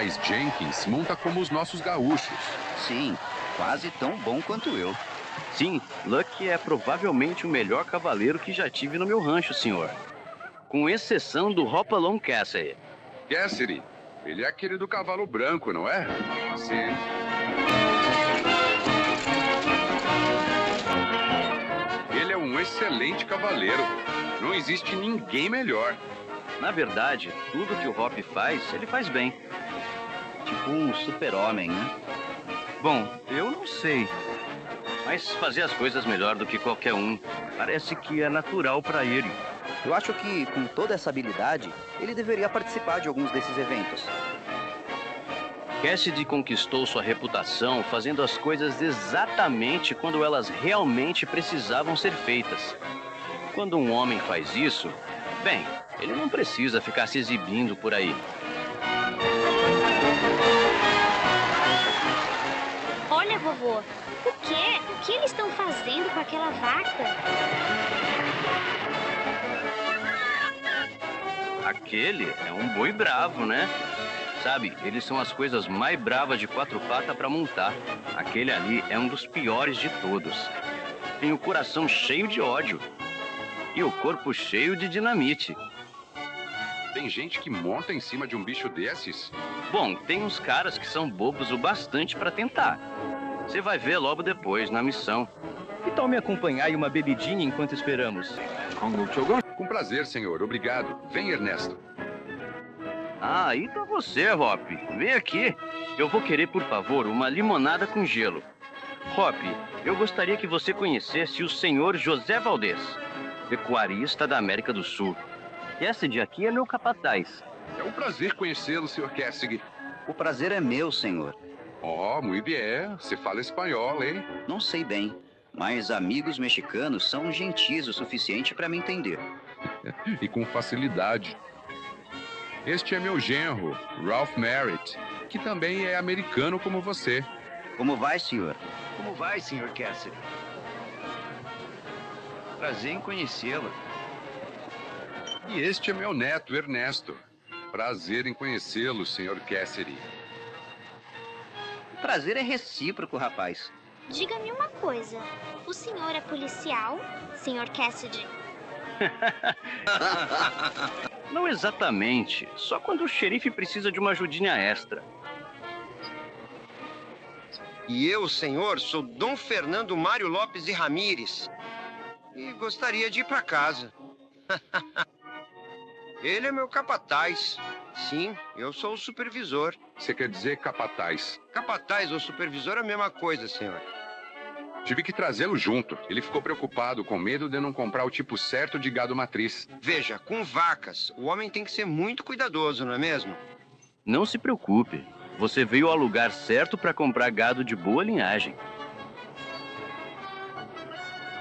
Mas Jenkins monta como os nossos gaúchos. Sim, quase tão bom quanto eu. Sim, Lucky é provavelmente o melhor cavaleiro que já tive no meu rancho, senhor. Com exceção do Hopalong Cassidy. Cassidy, ele é aquele do cavalo branco, não é? Sim. Ele é um excelente cavaleiro. Não existe ninguém melhor. Na verdade, tudo que o Hop faz, ele faz bem. Tipo um super-homem, né? Bom, eu não sei. Mas fazer as coisas melhor do que qualquer um, parece que é natural para ele. Eu acho que, com toda essa habilidade, ele deveria participar de alguns desses eventos. Cassidy conquistou sua reputação fazendo as coisas exatamente quando elas realmente precisavam ser feitas. Quando um homem faz isso, bem, ele não precisa ficar se exibindo por aí. Olha, vovô, o quê? O que eles estão fazendo com aquela vaca? Aquele é um boi bravo, né? Sabe, eles são as coisas mais bravas de quatro patas para montar. Aquele ali é um dos piores de todos. Tem o coração cheio de ódio e o corpo cheio de dinamite. Tem gente que monta em cima de um bicho desses? Bom, tem uns caras que são bobos o bastante para tentar. Você vai ver logo depois, na missão. Que tal me acompanhar e uma bebidinha enquanto esperamos? Com prazer, senhor. Obrigado. Vem, Ernesto. Ah, aí tá você, Hop. Vem aqui. Eu vou querer, por favor, uma limonada com gelo. Hop, eu gostaria que você conhecesse o senhor José Valdez, pecuarista da América do Sul. Cassidy aqui é meu capataz. É um prazer conhecê-lo, senhor Cassidy. O prazer é meu, senhor. Oh, muito bem. Você fala espanhol, hein? Não sei bem, mas amigos mexicanos são gentis o suficiente para me entender. E com facilidade. Este é meu genro, Ralph Merritt, que também é americano como você. Como vai, senhor? Como vai, senhor Cassidy? Prazer em conhecê-lo. E este é meu neto, Ernesto. Prazer em conhecê-lo, senhor Cassidy. O prazer é recíproco, rapaz. Diga-me uma coisa. O senhor é policial, senhor Cassidy? Não exatamente. Só quando o xerife precisa de uma ajudinha extra. E eu, senhor, sou Dom Fernando Mário Lopes e Ramírez. E gostaria de ir para casa. Ele é meu capataz. Sim, eu sou o supervisor. Você quer dizer capataz? Capataz ou supervisor é a mesma coisa, senhor. Tive que trazê-lo junto. Ele ficou preocupado, com medo de não comprar o tipo certo de gado matriz. Veja, com vacas, o homem tem que ser muito cuidadoso, não é mesmo? Não se preocupe. Você veio ao lugar certo para comprar gado de boa linhagem.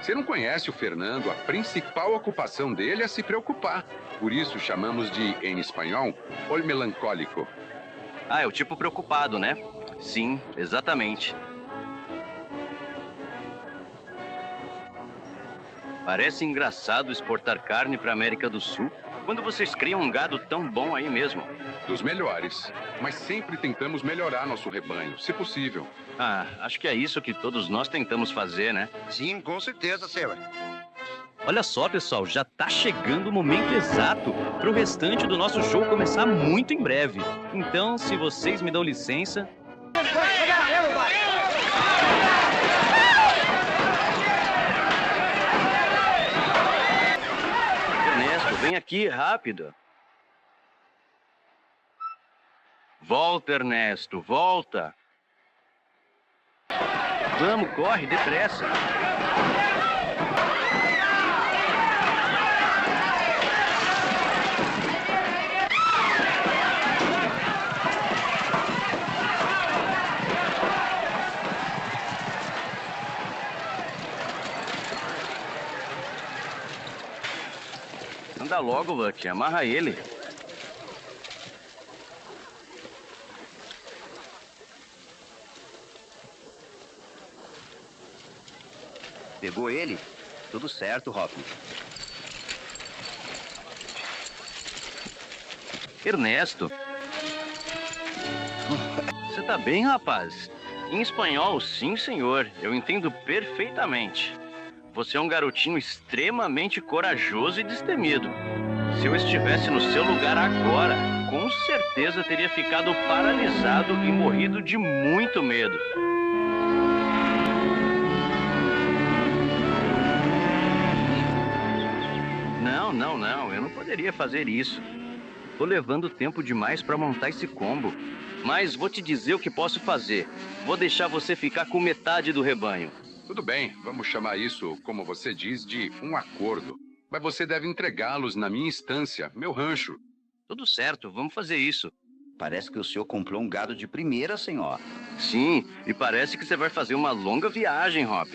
Você não conhece o Fernando? A principal ocupação dele é se preocupar. Por isso chamamos de, em espanhol, o melancólico. Ah, é o tipo preocupado, né? Sim, exatamente. Parece engraçado exportar carne para a América do Sul quando vocês criam um gado tão bom aí mesmo. Dos melhores. Mas sempre tentamos melhorar nosso rebanho, se possível. Ah, acho que é isso que todos nós tentamos fazer, né? Sim, com certeza, senhor. Olha só, pessoal, já tá chegando o momento exato para o restante do nosso show começar muito em breve. Então, se vocês me dão licença... Ernesto, vem aqui, rápido. Volta, Ernesto, volta. Vamos, corre, depressa. Anda logo, Lucky, amarra ele. Pegou ele? Tudo certo, Hop. Ernesto. você tá bem, rapaz? Em espanhol, sim, senhor. Eu entendo perfeitamente. Você é um garotinho extremamente corajoso e destemido. Se eu estivesse no seu lugar agora, com certeza teria ficado paralisado e morrido de muito medo. Não, eu não poderia fazer isso. Tô levando tempo demais para montar esse combo. Mas vou te dizer o que posso fazer. Vou deixar você ficar com metade do rebanho. Tudo bem, vamos chamar isso, como você diz, de um acordo. Mas você deve entregá-los na minha estância, meu rancho. Tudo certo, vamos fazer isso. Parece que o senhor comprou um gado de primeira, senhor. Sim, e parece que você vai fazer uma longa viagem, Hop.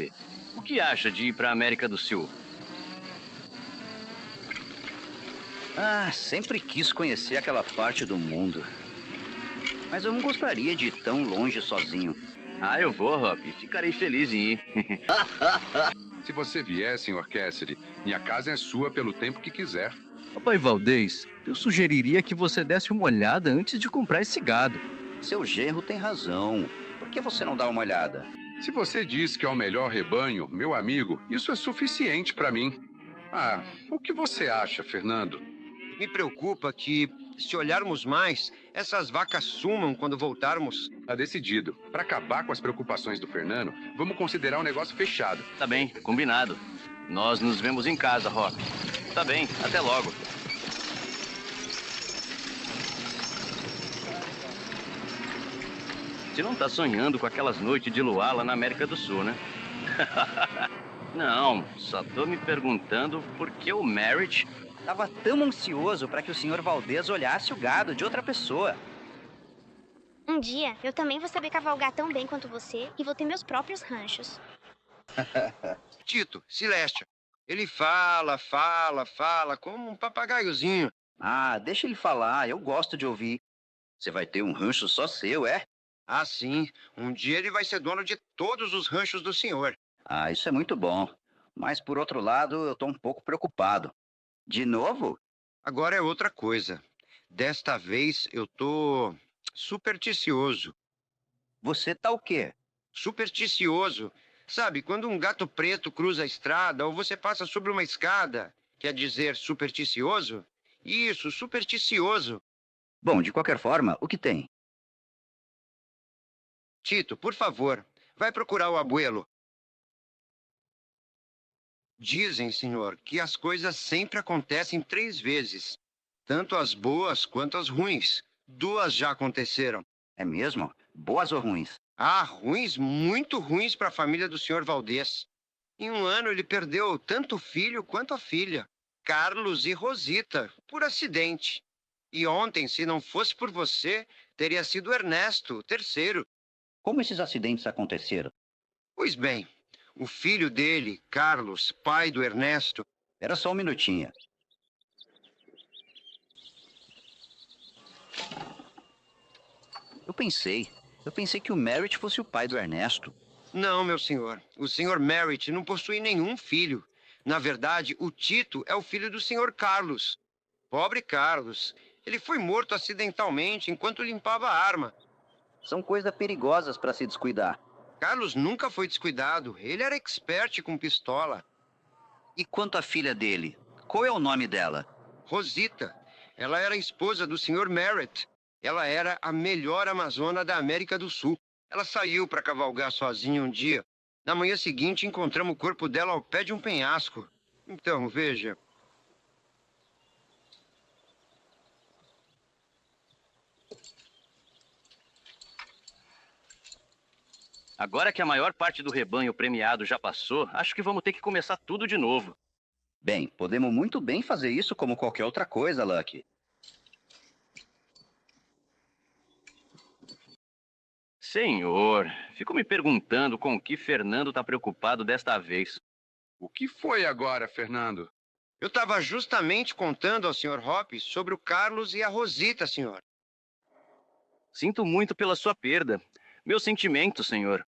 O que acha de ir para a América do Sul? Ah, sempre quis conhecer aquela parte do mundo. Mas eu não gostaria de ir tão longe sozinho. Ah, eu vou, Hop. Ficarei feliz em ir. Se você vier, Sr. Cassidy, minha casa é sua pelo tempo que quiser. Papai Valdez, eu sugeriria que você desse uma olhada antes de comprar esse gado. Seu genro tem razão. Por que você não dá uma olhada? Se você diz que é o melhor rebanho, meu amigo, isso é suficiente para mim. Ah, o que você acha, Fernando? Me preocupa que, se olharmos mais, essas vacas sumam quando voltarmos. Tá decidido. Para acabar com as preocupações do Fernando, vamos considerar um negócio fechado. Tá bem, combinado. Nós nos vemos em casa, Hop. Tá bem, até logo. Você não tá sonhando com aquelas noites de luar lá na América do Sul, né? Não, só tô me perguntando por que o Merritt... Tava tão ansioso para que o senhor Valdez olhasse o gado de outra pessoa. Um dia, eu também vou saber cavalgar tão bem quanto você e vou ter meus próprios ranchos. Tito, Celestia, ele fala, como um papagaiozinho. Ah, deixa ele falar, eu gosto de ouvir. Você vai ter um rancho só seu, é? Ah, sim. Um dia ele vai ser dono de todos os ranchos do senhor. Ah, isso é muito bom. Mas, por outro lado, eu tô um pouco preocupado. De novo? Agora é outra coisa. Desta vez eu tô supersticioso. Você tá o quê? Supersticioso. Sabe, quando um gato preto cruza a estrada ou você passa sobre uma escada, quer dizer supersticioso? Isso, supersticioso. Bom, de qualquer forma, o que tem? Tito, por favor, vai procurar o abuelo. Dizem, senhor, que as coisas sempre acontecem 3 vezes. Tanto as boas quanto as ruins. 2 já aconteceram. É mesmo? Boas ou ruins? Ah, ruins, muito ruins para a família do senhor Valdez. Em um ano ele perdeu tanto o filho quanto a filha, Carlos e Rosita, por acidente. E ontem, se não fosse por você, teria sido Ernesto, o terceiro. Como esses acidentes aconteceram? Pois bem, o filho dele, Carlos, pai do Ernesto... Era só um minutinho. Eu pensei que o Merritt fosse o pai do Ernesto. Não, meu senhor. O senhor Merritt não possui nenhum filho. Na verdade, o Tito é o filho do senhor Carlos. Pobre Carlos. Ele foi morto acidentalmente enquanto limpava a arma. São coisas perigosas para se descuidar. Carlos nunca foi descuidado. Ele era expert com pistola. E quanto à filha dele? Qual é o nome dela? Rosita. Ela era a esposa do senhor Merritt. Ela era a melhor amazona da América do Sul. Ela saiu para cavalgar sozinha um dia. Na manhã seguinte, encontramos o corpo dela ao pé de um penhasco. Então, veja... Agora que a maior parte do rebanho premiado já passou, acho que vamos ter que começar tudo de novo. Bem, podemos muito bem fazer isso como qualquer outra coisa, Lucky. Senhor, fico me perguntando com o que Fernando está preocupado desta vez. O que foi agora, Fernando? Eu estava justamente contando ao senhor Hoppe sobre o Carlos e a Rosita, senhor. Sinto muito pela sua perda. Meus sentimentos, senhor.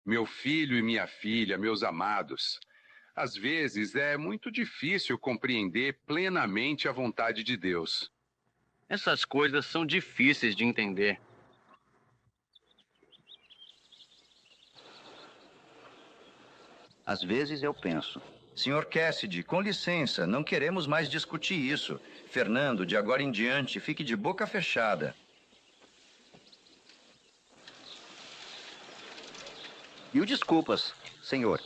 Meu filho e minha filha, meus amados. Às vezes é muito difícil compreender plenamente a vontade de Deus. Essas coisas são difíceis de entender. Às vezes eu penso. Senhor Cassidy, com licença, não queremos mais discutir isso. Fernando, de agora em diante, fique de boca fechada. Mil desculpas, senhor.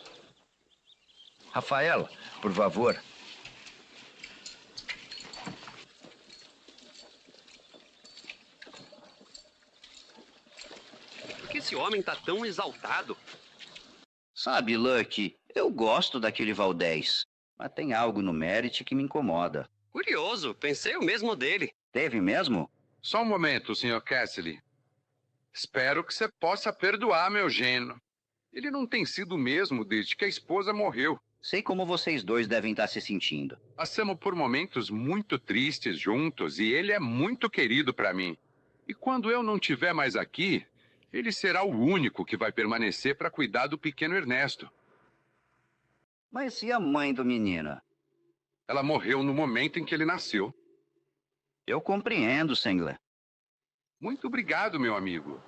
Rafael, por favor. Por que esse homem tá tão exaltado? Sabe, Lucky, eu gosto daquele Valdez, mas tem algo no Merit que me incomoda. Curioso, pensei o mesmo dele. Teve mesmo? Só um momento, Sr. Cassidy. Espero que você possa perdoar meu genro. Ele não tem sido o mesmo desde que a esposa morreu. Sei como vocês dois devem estar se sentindo. Passamos por momentos muito tristes juntos e ele é muito querido para mim. E quando eu não estiver mais aqui, ele será o único que vai permanecer para cuidar do pequeno Ernesto. Mas e a mãe do menino? Ela morreu no momento em que ele nasceu. Eu compreendo, Sengler. Muito obrigado, meu amigo.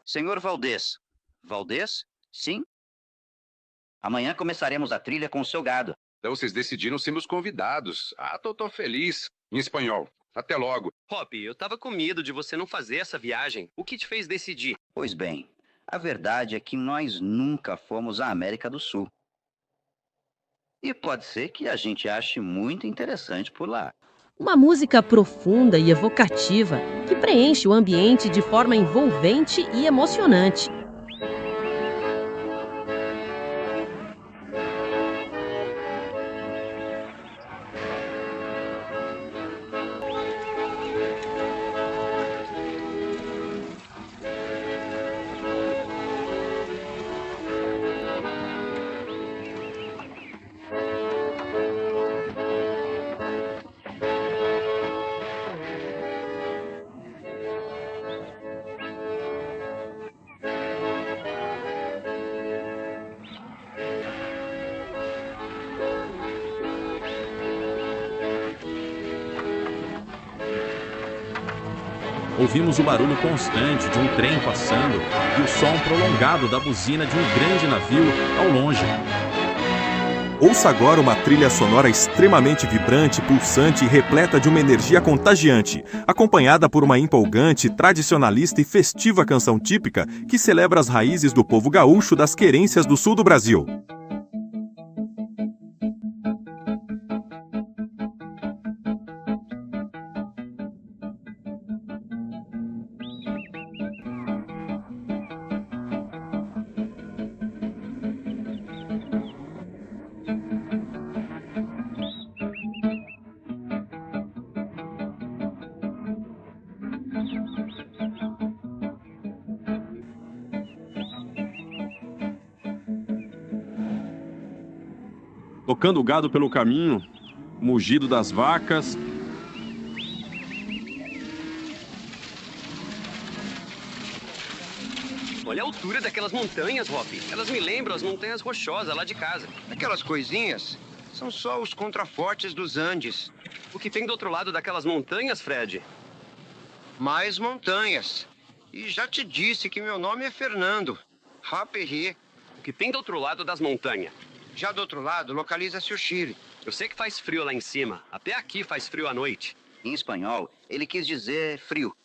Senhor Valdez. Valdez? Sim? Amanhã começaremos a trilha com o seu gado. Então vocês decidiram ser meus convidados. Ah, tô feliz. Em espanhol. Até logo. Hop, eu tava com medo de você não fazer essa viagem. O que te fez decidir? Pois bem, a verdade é que nós nunca fomos à América do Sul. E pode ser que a gente ache muito interessante por lá. Uma música profunda e evocativa que preenche o ambiente de forma envolvente e emocionante. Ouvimos o barulho constante de um trem passando e o som prolongado da buzina de um grande navio ao longe. Ouça agora uma trilha sonora extremamente vibrante, pulsante e repleta de uma energia contagiante, acompanhada por uma empolgante, tradicionalista e festiva canção típica que celebra as raízes do povo gaúcho das querências do sul do Brasil. Tocando o gado pelo caminho, mugido das vacas. Olha a altura daquelas montanhas, Hop. Elas me lembram as montanhas rochosas lá de casa. Aquelas coisinhas são só os contrafortes dos Andes. O que tem do outro lado daquelas montanhas, Fred? Mais montanhas. E já te disse que meu nome é Fernando. Raperri. O que tem do outro lado das montanhas? Já do outro lado, localiza-se o Chile. Eu sei que faz frio lá em cima. Até aqui faz frio à noite. Em espanhol, ele quis dizer frio.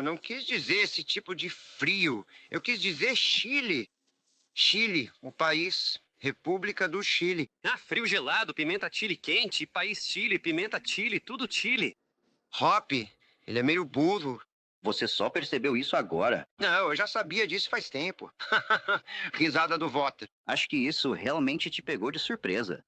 Não quis dizer esse tipo de frio. Eu quis dizer Chile. Chile, o país, República do Chile. Ah, frio gelado, pimenta chile quente, país Chile, pimenta chile, tudo Chile. Hop, ele é meio burro. Você só percebeu isso agora. Não, eu já sabia disso faz tempo. Risada do Walter. Acho que isso realmente te pegou de surpresa.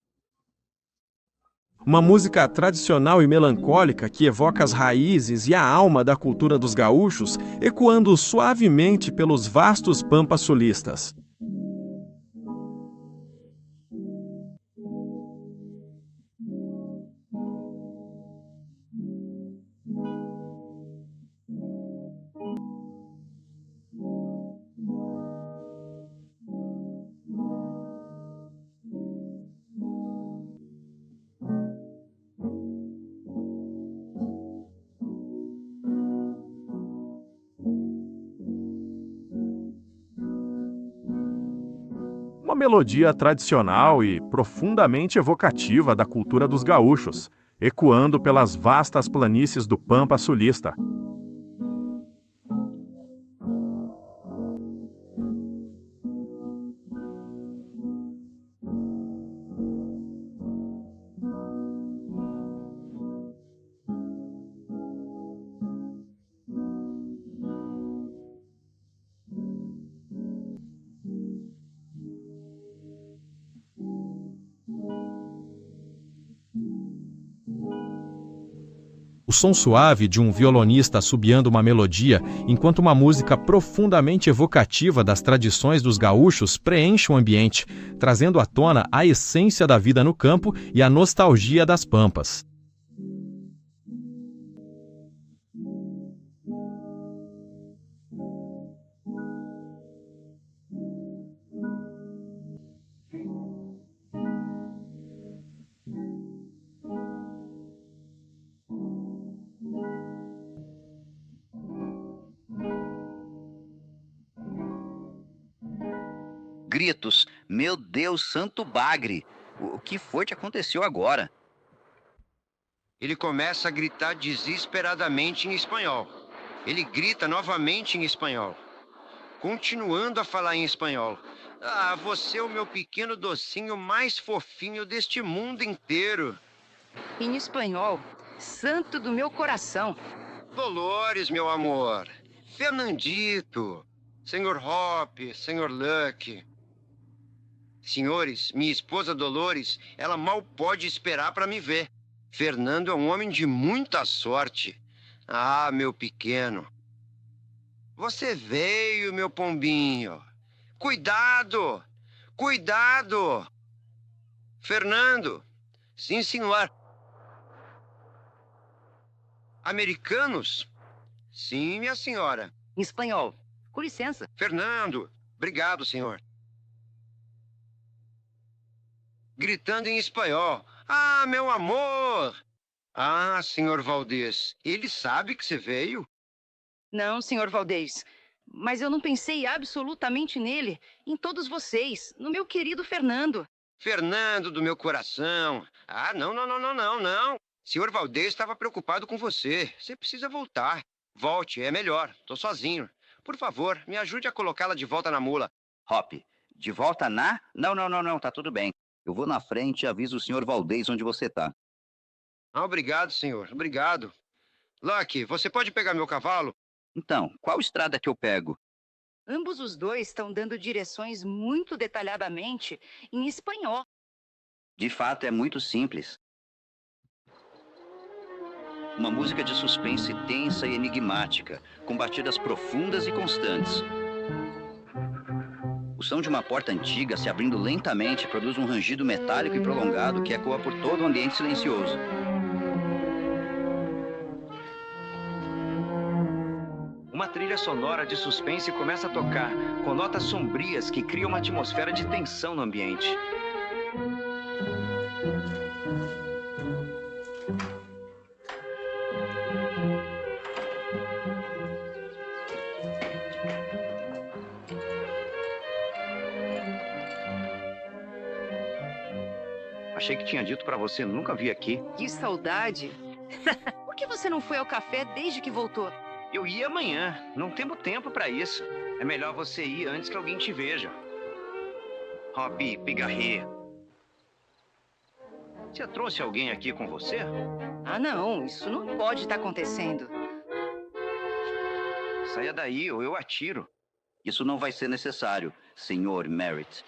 Uma música tradicional e melancólica que evoca as raízes e a alma da cultura dos gaúchos, ecoando suavemente pelos vastos pampas sulistas. melodia tradicional e profundamente evocativa da cultura dos gaúchos, ecoando pelas vastas planícies do Pampa Sulista. O som suave de um violonista assobiando uma melodia, enquanto uma música profundamente evocativa das tradições dos gaúchos preenche o ambiente, trazendo à tona a essência da vida no campo e a nostalgia das pampas. Gritos. Meu Deus, santo bagre! O que foi que aconteceu agora? Ele começa a gritar desesperadamente em espanhol. Ele grita novamente em espanhol, continuando a falar em espanhol. Ah, você é o meu pequeno docinho mais fofinho deste mundo inteiro. Em espanhol, santo do meu coração. Dolores, meu amor. Fernandito. Senhor Hop, Senhor Luck. Senhores, minha esposa Dolores, ela mal pode esperar para me ver. Fernando é um homem de muita sorte. Ah, meu pequeno. Você veio, meu pombinho. Cuidado! Cuidado! Fernando. Sim, senhor. Americanos? Sim, minha senhora. Em espanhol. Com licença. Fernando. Obrigado, senhor. Gritando em espanhol. Ah, meu amor! Ah, senhor Valdez, ele sabe que você veio? Não, senhor Valdez. Mas eu não pensei absolutamente nele, em todos vocês, no meu querido Fernando. Fernando do meu coração. Ah, não. Senhor Valdez estava preocupado com você. Você precisa voltar. Volte, é melhor. Tô sozinho. Por favor, me ajude a colocá-la de volta na mula. Hop, de volta na... Não, tá tudo bem. Eu vou na frente e aviso o senhor Valdez onde você tá. Ah, obrigado, senhor. Obrigado. Lucky, você pode pegar meu cavalo? Então, qual estrada que eu pego? Ambos os dois estão dando direções muito detalhadamente em espanhol. De fato, é muito simples. Uma música de suspense tensa e enigmática, com batidas profundas e constantes. O som de uma porta antiga se abrindo lentamente produz um rangido metálico e prolongado que ecoa por todo o ambiente silencioso. Uma trilha sonora de suspense começa a tocar, com notas sombrias que criam uma atmosfera de tensão no ambiente. Achei que tinha dito pra você, nunca vi aqui. Que saudade! Por que você não foi ao café desde que voltou? Eu ia amanhã. Não temos tempo pra isso. É melhor você ir antes que alguém te veja. Hop, pigarre. Você trouxe alguém aqui com você? Ah, não. Isso não pode estar acontecendo. Saia daí ou eu atiro. Isso não vai ser necessário, senhor Merritt.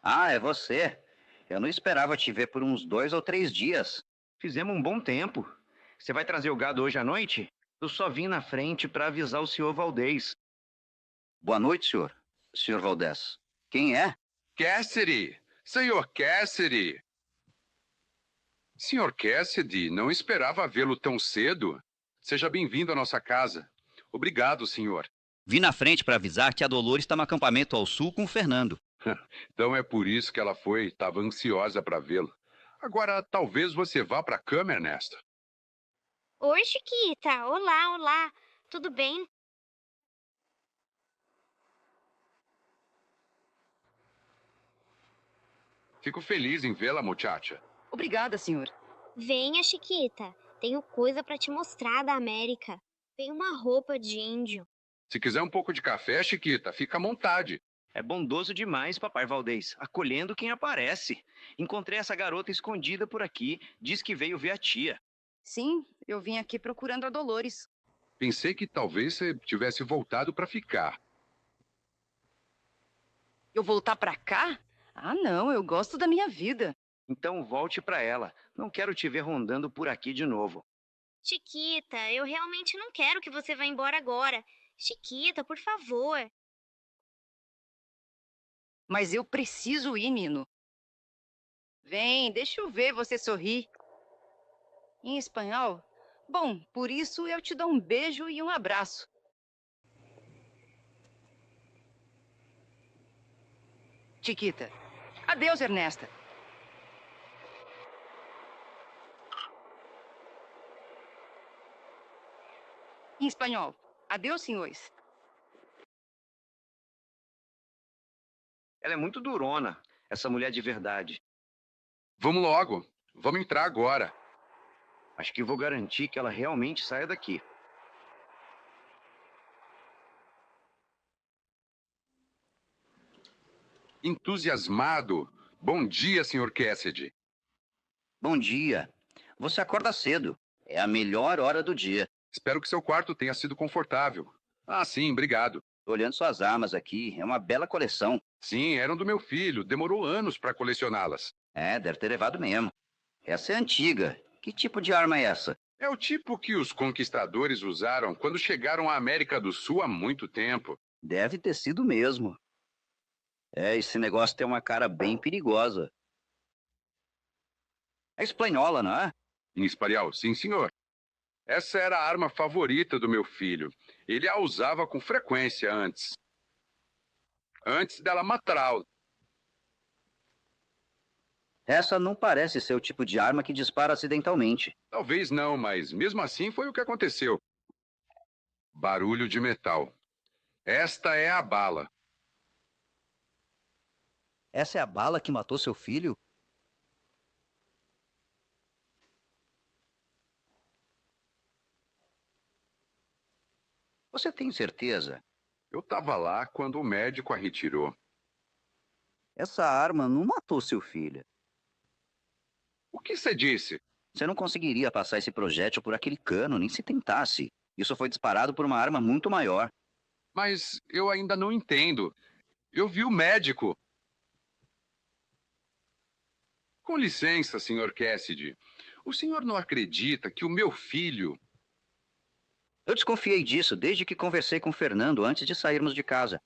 Ah, é você. Eu não esperava te ver por uns 2 ou 3 dias. Fizemos um bom tempo. Você vai trazer o gado hoje à noite? Eu só vim na frente para avisar o senhor Valdez. Boa noite, senhor. Senhor Valdez. Quem é? Cassidy! Senhor Cassidy! Senhor Cassidy, não esperava vê-lo tão cedo. Seja bem-vindo à nossa casa. Obrigado, senhor. Vim na frente para avisar que a Dolores está no acampamento ao sul com o Fernando. Então é por isso que ela foi. Estava ansiosa para vê-lo. Agora, talvez você vá para a cama, Ernesto. Oi, Chiquita. Olá. Tudo bem? Fico feliz em vê-la, muchacha. Obrigada, senhor. Venha, Chiquita. Tenho coisa pra te mostrar da América. Tem uma roupa de índio. Se quiser um pouco de café, Chiquita, fica à vontade. É bondoso demais, papai Valdez, acolhendo quem aparece. Encontrei essa garota escondida por aqui, diz que veio ver a tia. Sim, eu vim aqui procurando a Dolores. Pensei que talvez você tivesse voltado para ficar. Eu voltar pra cá? Ah, não, eu gosto da minha vida. Então volte pra ela. Não quero te ver rondando por aqui de novo. Chiquita, eu realmente não quero que você vá embora agora. Chiquita, por favor. Mas eu preciso ir, Nino. Vem, deixa eu ver você sorrir. Em espanhol? Bom, por isso eu te dou um beijo e um abraço. Chiquita. Adeus, Ernesta. Em espanhol. Adeus, senhores. Ela é muito durona, essa mulher de verdade. Vamos logo. Vamos entrar agora. Acho que vou garantir que ela realmente saia daqui. Entusiasmado. Bom dia, Sr. Cassidy. Bom dia. Você acorda cedo. É a melhor hora do dia. Espero que seu quarto tenha sido confortável. Ah, sim, obrigado. Tô olhando suas armas aqui. É uma bela coleção. Sim, eram do meu filho. Demorou anos para colecioná-las. É, deve ter levado mesmo. Essa é antiga. Que tipo de arma é essa? É o tipo que os conquistadores usaram quando chegaram à América do Sul há muito tempo. Deve ter sido mesmo. É, esse negócio tem uma cara bem perigosa. É espanhola, não é? Em espanhol, sim, senhor. Essa era a arma favorita do meu filho. Ele a usava com frequência antes. Antes dela matá-lo. Essa não parece ser o tipo de arma que dispara acidentalmente. Talvez não, mas mesmo assim foi o que aconteceu. Barulho de metal. Esta é a bala. Essa é a bala que matou seu filho? Você tem certeza? Eu estava lá quando o médico a retirou. Essa arma não matou seu filho. O que você disse? Você não conseguiria passar esse projétil por aquele cano, nem se tentasse. Isso foi disparado por uma arma muito maior. Mas eu ainda não entendo. Eu vi o médico. Com licença, Sr. Cassidy. O senhor não acredita que o meu filho... Eu desconfiei disso desde que conversei com o Fernando antes de sairmos de casa.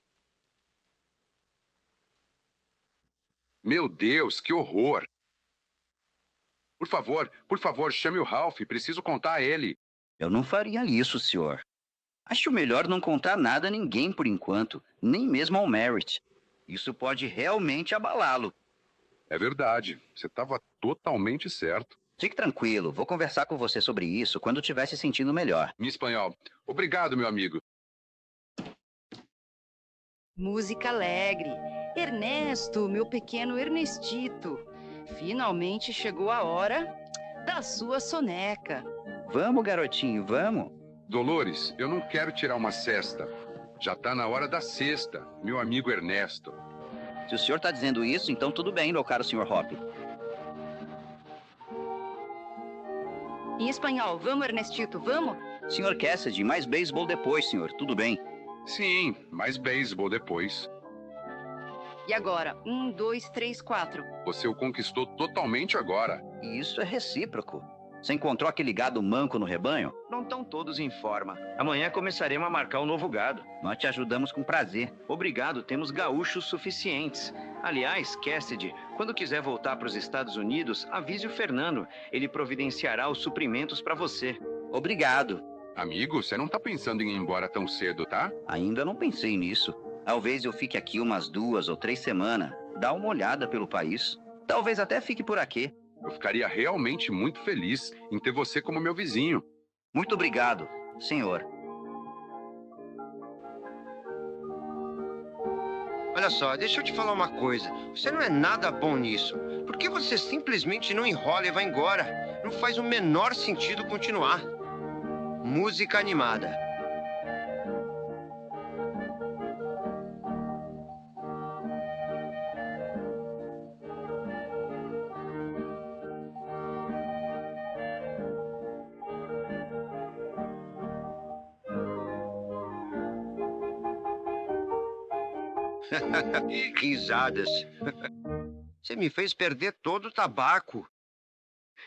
Meu Deus, que horror! Por favor, chame o Ralph. Preciso contar a ele. Eu não faria isso, senhor. Acho melhor não contar nada a ninguém por enquanto, nem mesmo ao Merritt. Isso pode realmente abalá-lo. É verdade. Você estava totalmente certo. Fique tranquilo. Vou conversar com você sobre isso quando estiver se sentindo melhor. Em espanhol. Obrigado, meu amigo. Música alegre. Ernesto, meu pequeno Ernestito. Finalmente chegou a hora da sua soneca. Vamos, garotinho, vamos. Dolores, eu não quero tirar uma cesta. Já está na hora da sexta, meu amigo Ernesto. Se o senhor está dizendo isso, então tudo bem, meu caro senhor Hop. Em espanhol, vamos, Ernestito, vamos? Senhor Cassidy, mais beisebol depois, senhor. Tudo bem? Sim, mais beisebol depois. E agora? 1, 2, 3, 4. Você o conquistou totalmente agora. E isso é recíproco. Você encontrou aquele gado manco no rebanho? Não estão todos em forma. Amanhã começaremos a marcar um novo gado. Nós te ajudamos com prazer. Obrigado, temos gaúchos suficientes. Aliás, Cassidy, quando quiser voltar para os Estados Unidos, avise o Fernando. Ele providenciará os suprimentos para você. Obrigado. Amigo, você não está pensando em ir embora tão cedo, tá? Ainda não pensei nisso. Talvez eu fique aqui umas 2 ou 3 semanas. Dá uma olhada pelo país. Talvez até fique por aqui. Eu ficaria realmente muito feliz em ter você como meu vizinho. Muito obrigado, senhor. Olha só, deixa eu te falar uma coisa. Você não é nada bom nisso. Por que você simplesmente não enrola e vai embora? Não faz o menor sentido continuar. Música animada. Risadas. Você me fez perder todo o tabaco.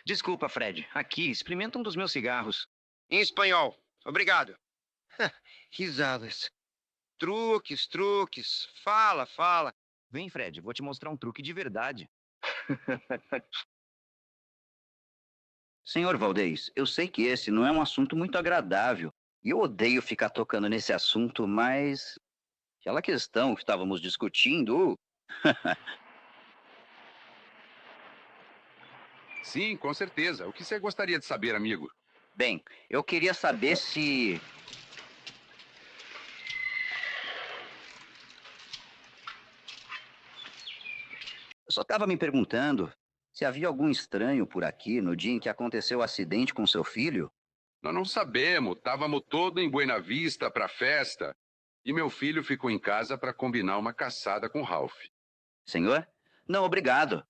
Desculpa, Fred. Aqui, experimenta um dos meus cigarros. Em espanhol. Obrigado. Risadas. Truques, truques. Fala, fala. Vem, Fred, vou te mostrar um truque de verdade. Senhor Valdez, eu sei que esse não é um assunto muito agradável. E eu odeio ficar tocando nesse assunto, mas aquela questão que estávamos discutindo. Sim, com certeza. O que você gostaria de saber, amigo? Bem, eu queria saber se... Eu só estava me perguntando se havia algum estranho por aqui no dia em que aconteceu o acidente com seu filho. Nós não sabemos. Estávamos todos em Buena Vista para a festa. E meu filho ficou em casa para combinar uma caçada com Ralph. Senhor? Não, obrigado.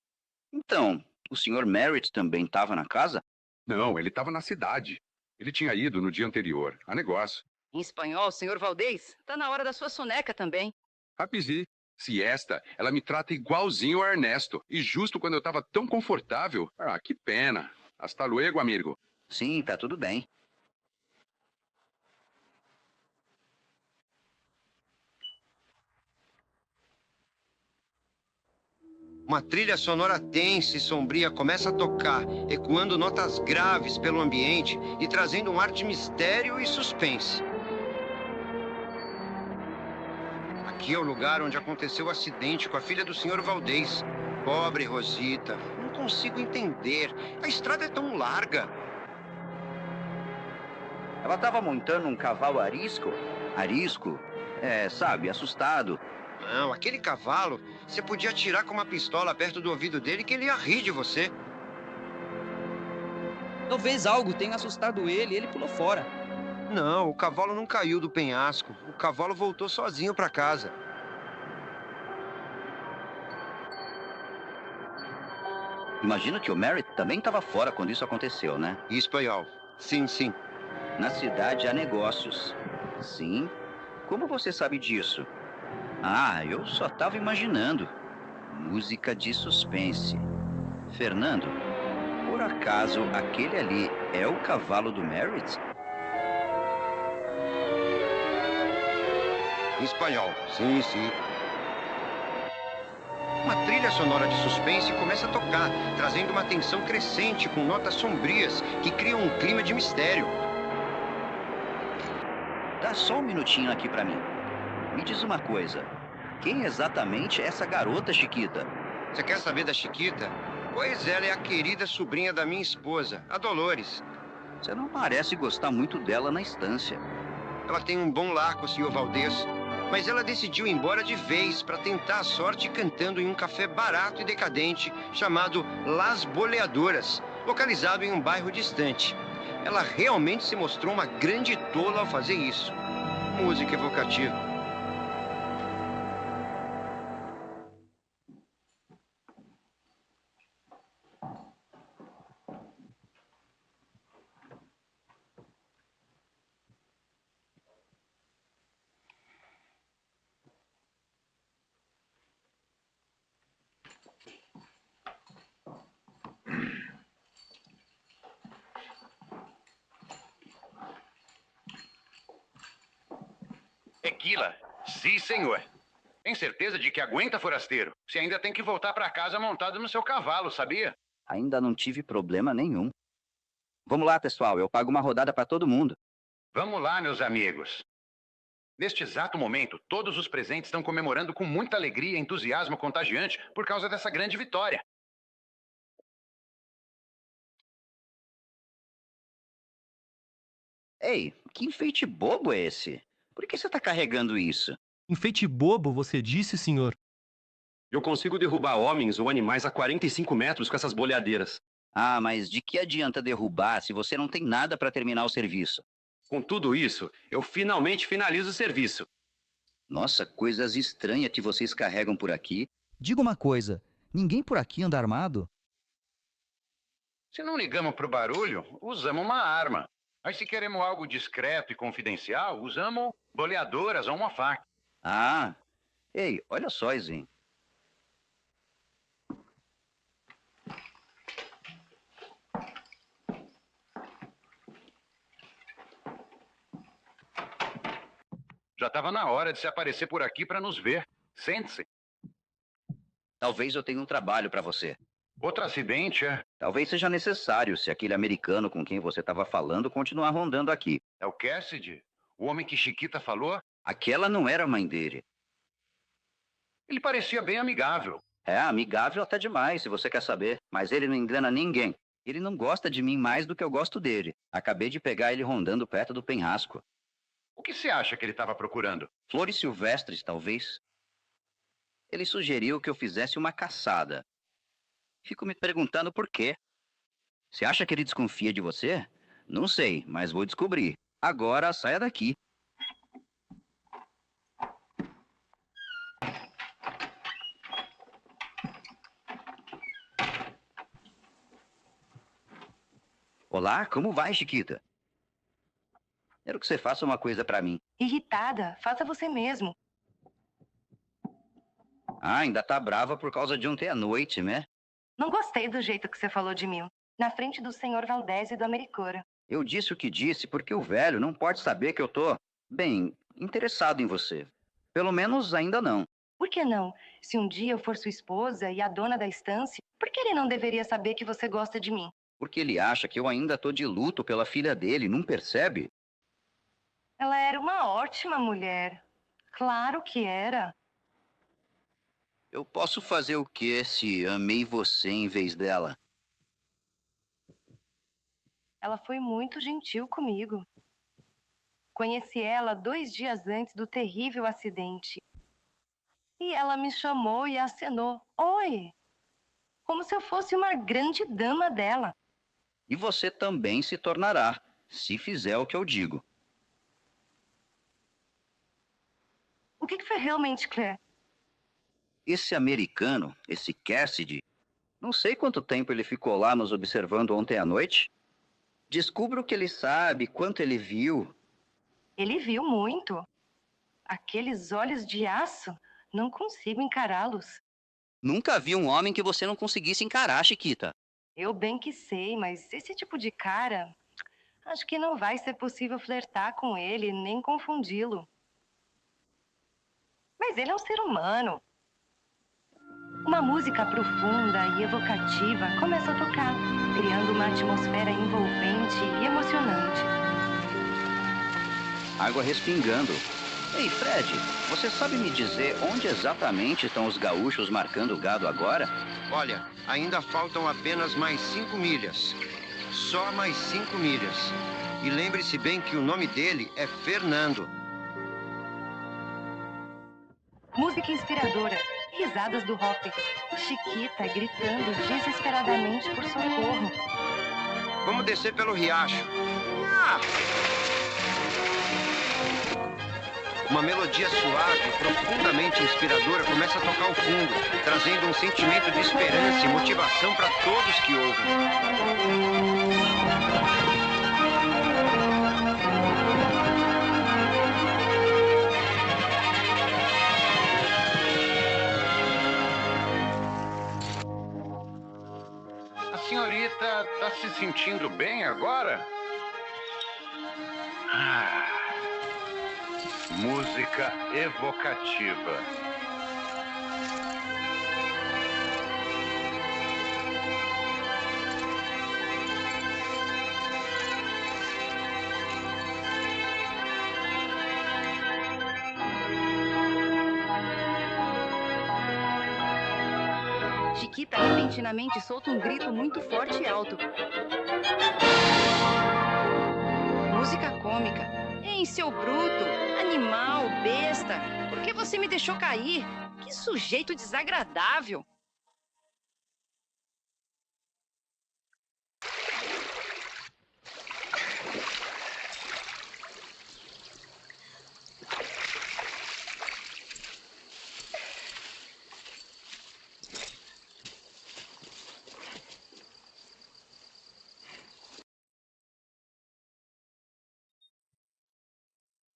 Então, o senhor Merritt também estava na casa? Não, ele estava na cidade. Ele tinha ido no dia anterior, a negócio. Em espanhol, senhor Valdez, tá na hora da sua soneca também. Rapizi, siesta, ela me trata igualzinho ao Ernesto. E justo quando eu estava tão confortável. Ah, que pena. Hasta luego, amigo. Sim, tá tudo bem. Uma trilha sonora tensa e sombria começa a tocar, ecoando notas graves pelo ambiente e trazendo um ar de mistério e suspense. Aqui é o lugar onde aconteceu o acidente com a filha do Sr. Valdez. Pobre Rosita, não consigo entender. A estrada é tão larga. Ela estava montando um cavalo arisco? Arisco? Sabe, assustado. Não, aquele cavalo, você podia atirar com uma pistola perto do ouvido dele que ele ia rir de você. Talvez algo tenha assustado ele e ele pulou fora. Não, o cavalo não caiu do penhasco. O cavalo voltou sozinho para casa. Imagino que o Merritt também estava fora quando isso aconteceu, né? Em espanhol. Sim, sim. Na cidade há negócios. Sim? Como você sabe disso? Ah, eu só estava imaginando. Música de suspense. Fernando, por acaso aquele ali é o cavalo do Merritt? Em espanhol. Sim, sim. Uma trilha sonora de suspense começa a tocar, trazendo uma tensão crescente com notas sombrias que criam um clima de mistério. Dá só um minutinho aqui pra mim. Me diz uma coisa. Quem exatamente é essa garota, Chiquita? Você quer saber da Chiquita? Pois ela é a querida sobrinha da minha esposa, a Dolores. Você não parece gostar muito dela na estância. Ela tem um bom lar com o Sr. Valdez, mas ela decidiu ir embora de vez para tentar a sorte cantando em um café barato e decadente chamado Las Boleadoras, localizado em um bairro distante. Ela realmente se mostrou uma grande tola ao fazer isso. Música evocativa. Tequila? Sim, senhor. Tem certeza de que aguenta, forasteiro? Você ainda tem que voltar para casa montado no seu cavalo, sabia? Ainda não tive problema nenhum. Vamos lá, pessoal. Eu pago uma rodada para todo mundo. Vamos lá, meus amigos. Neste exato momento, todos os presentes estão comemorando com muita alegria e entusiasmo contagiante por causa dessa grande vitória. Ei, que enfeite bobo é esse? Por que você está carregando isso? Enfeite bobo, você disse, senhor? Eu consigo derrubar homens ou animais a 45 metros com essas boleadeiras. Ah, mas de que adianta derrubar se você não tem nada para terminar o serviço? Com tudo isso, eu finalmente finalizo o serviço. Nossa, coisas estranhas que vocês carregam por aqui. Diga uma coisa, ninguém por aqui anda armado? Se não ligamos pro barulho, usamos uma arma. Mas se queremos algo discreto e confidencial, usamos boleadoras ou uma faca. Ah, ei, olha só, Zen. Já estava na hora de se aparecer por aqui para nos ver. Sente-se. Talvez eu tenha um trabalho para você. Outro acidente, é? Talvez seja necessário se aquele americano com quem você estava falando continuar rondando aqui. É o Cassidy? O homem que Chiquita falou? Aquela não era a mãe dele. Ele parecia bem amigável. É, amigável até demais, se você quer saber. Mas ele não engana ninguém. Ele não gosta de mim mais do que eu gosto dele. Acabei de pegar ele rondando perto do penhasco. O que você acha que ele estava procurando? Flores silvestres, talvez. Ele sugeriu que eu fizesse uma caçada. Fico me perguntando por quê. Você acha que ele desconfia de você? Não sei, mas vou descobrir. Agora, saia daqui. Olá, como vai, Chiquita? Quero que você faça uma coisa pra mim. Irritada, faça você mesmo. Ah, ainda tá brava por causa de ontem à noite, né? Não gostei do jeito que você falou de mim, na frente do senhor Valdez e do Americora. Eu disse o que disse porque o velho não pode saber que eu tô, bem, interessado em você. Pelo menos ainda não. Por que não? Se um dia eu for sua esposa e a dona da estância, por que ele não deveria saber que você gosta de mim? Porque ele acha que eu ainda tô de luto pela filha dele, não percebe? Ela era uma ótima mulher. Claro que era. Eu posso fazer o quê se amei você em vez dela? Ela foi muito gentil comigo. Conheci ela 2 dias antes do terrível acidente. E ela me chamou e acenou. Oi! Como se eu fosse uma grande dama dela. E você também se tornará, se fizer o que eu digo. O que foi realmente, Claire? Esse americano, esse Cassidy, não sei quanto tempo ele ficou lá nos observando ontem à noite. Descubra o que ele sabe, quanto ele viu. Ele viu muito. Aqueles olhos de aço, não consigo encará-los. Nunca vi um homem que você não conseguisse encarar, Chiquita. Eu bem que sei, mas esse tipo de cara... Acho que não vai ser possível flertar com ele, nem confundi-lo. Mas ele é um ser humano. Uma música profunda e evocativa começa a tocar, criando uma atmosfera envolvente e emocionante. Água respingando. Ei, Fred, você sabe me dizer onde exatamente estão os gaúchos marcando o gado agora? Olha, ainda faltam apenas mais 5 milhas. Só mais 5 milhas. E lembre-se bem que o nome dele é Fernando. Música inspiradora. Risadas do Hop. Chiquita gritando desesperadamente por socorro. Vamos descer pelo riacho. Uma melodia suave, profundamente inspiradora começa a tocar ao fundo, trazendo um sentimento de esperança e motivação para todos que ouvem. A senhorita tá se sentindo bem agora? Música evocativa. Chiquita repentinamente solta um grito muito forte e alto. Música cômica. Ei, seu bruto, animal, besta, por que você me deixou cair? Que Que sujeito desagradável.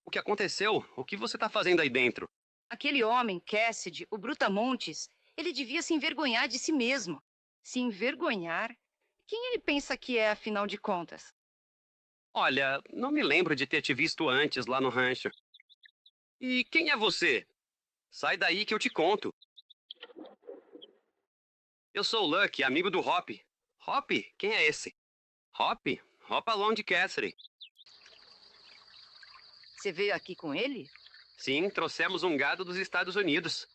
O que aconteceu? O que você tá fazendo aí dentro? Aquele homem, Cassidy, o Brutamontes, ele devia se envergonhar de si mesmo. Se envergonhar? Quem ele pensa que é, afinal de contas? Olha, não me lembro de ter te visto antes lá no rancho. E quem é você? Sai daí que eu te conto. Eu sou o Luck, amigo do Hop. Hop? Quem é esse? Hop? Hop Along de Cassidy. Você veio aqui com ele? Sim, trouxemos um gado dos Estados Unidos.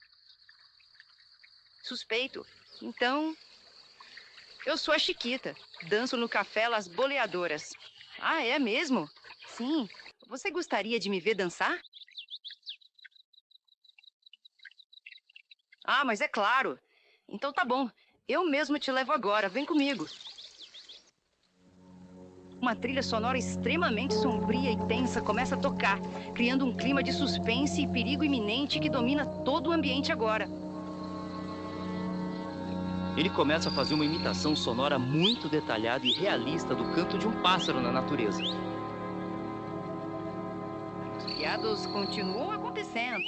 Suspeito. Então, eu sou a Chiquita. Danço no café Las Boleadoras. Ah, é mesmo? Sim. Você gostaria de me ver dançar? Ah, mas é claro. Então tá bom. Eu mesmo te levo agora. Vem comigo. Uma trilha sonora extremamente sombria e tensa começa a tocar, criando um clima de suspense e perigo iminente que domina todo o ambiente agora. Ele começa a fazer uma imitação sonora muito detalhada e realista do canto de um pássaro na natureza. Os piados continuam acontecendo.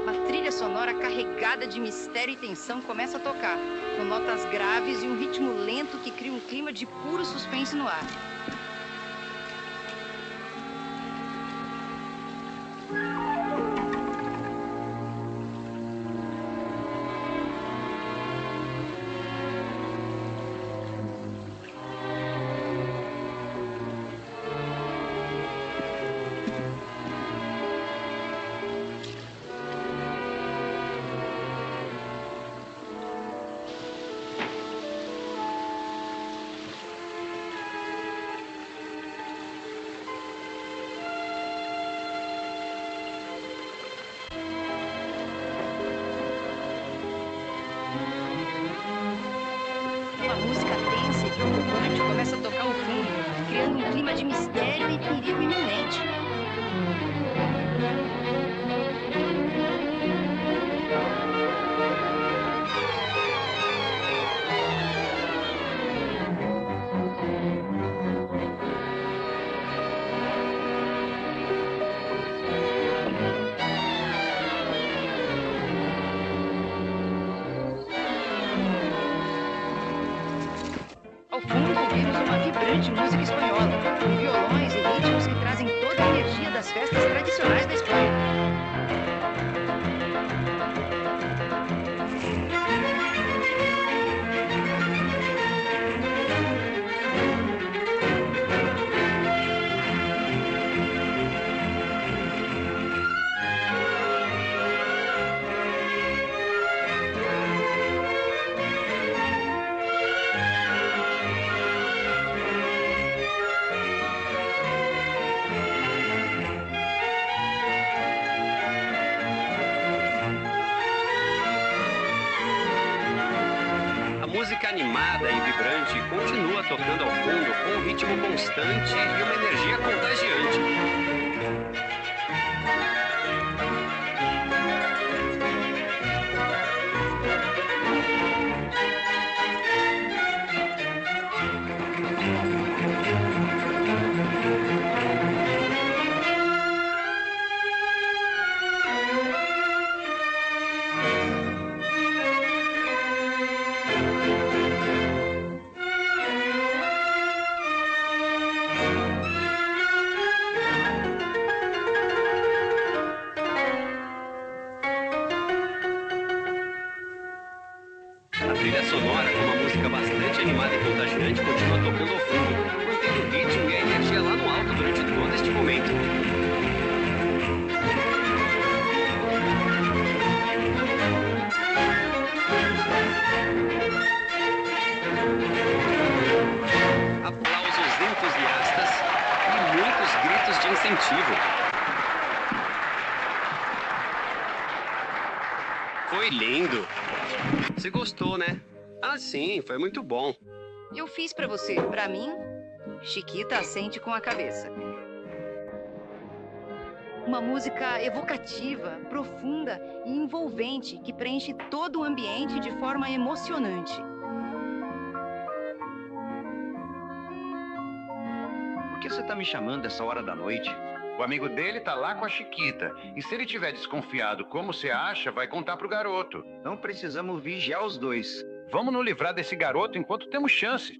Uma trilha sonora carregada de mistério e tensão começa a tocar, com notas graves e um ritmo lento que cria um clima de puro suspense no ar. Uma música tensa e preocupante começa a tocar ao fundo, criando um clima de mistério e perigo iminente. Ao fundo, ouvimos uma vibrante música espanhola, com violões e ritmos que trazem toda a energia das festas tradicionais da Espanha. A música animada e vibrante continua tocando ao fundo com um ritmo constante e uma energia contagiante. A trilha sonora, com uma música bastante animada e contagiante, continua tocando ao fundo, mantendo o ritmo e a energia lá no alto durante todo este momento. Aplausos entusiastas e muitos gritos de incentivo. Foi lindo. Você gostou, né? Ah, sim, foi muito bom. Eu fiz pra você. Pra mim, Chiquita assente com a cabeça. Uma música evocativa, profunda e envolvente que preenche todo o ambiente de forma emocionante. Por que você tá me chamando essa hora da noite? O amigo dele tá lá com a Chiquita. E se ele tiver desconfiado como você acha, vai contar pro garoto. Não precisamos vigiar os dois. Vamos nos livrar desse garoto enquanto temos chance.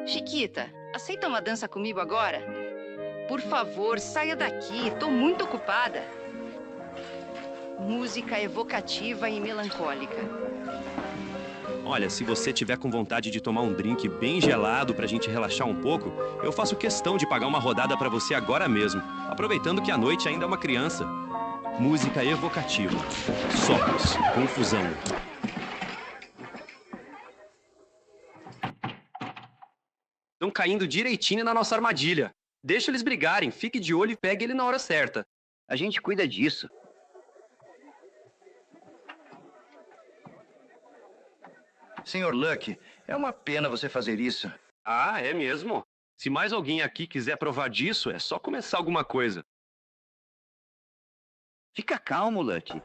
Chiquita, aceita uma dança comigo agora? Por favor, saia daqui. Tô muito ocupada. Música evocativa e melancólica. Olha, se você tiver com vontade de tomar um drink bem gelado pra gente relaxar um pouco, eu faço questão de pagar uma rodada pra você agora mesmo, aproveitando que a noite ainda é uma criança. Música evocativa. Sopros. Confusão. Estão caindo direitinho na nossa armadilha. Deixa eles brigarem, fique de olho e pegue ele na hora certa. A gente cuida disso. Senhor Luck, é uma pena você fazer isso. Ah, é mesmo? Se mais alguém aqui quiser provar disso, é só começar alguma coisa. Fica calmo, Luck.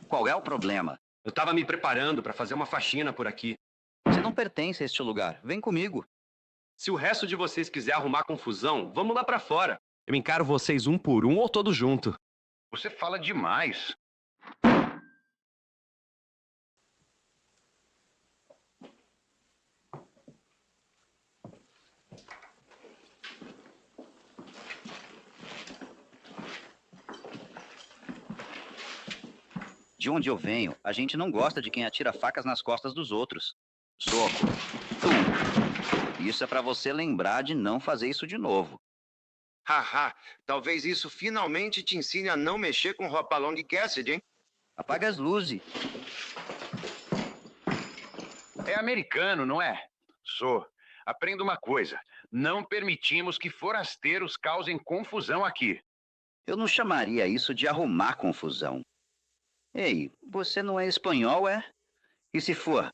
Qual é o problema? Eu tava me preparando pra fazer uma faxina por aqui. Você não pertence a este lugar. Vem comigo. Se o resto de vocês quiser arrumar confusão, vamos lá pra fora. Eu encaro vocês um por um ou todos junto. Você fala demais. De onde eu venho, a gente não gosta de quem atira facas nas costas dos outros. Soco. Tum. Isso é pra você lembrar de não fazer isso de novo. Haha, talvez isso finalmente te ensine a não mexer com Hopalong Cassidy, hein? Apaga as luzes. É americano, não é? Sou. Aprenda uma coisa. Não permitimos que forasteiros causem confusão aqui. Eu não chamaria isso de arrumar confusão. Ei, você não é espanhol, é? E se for?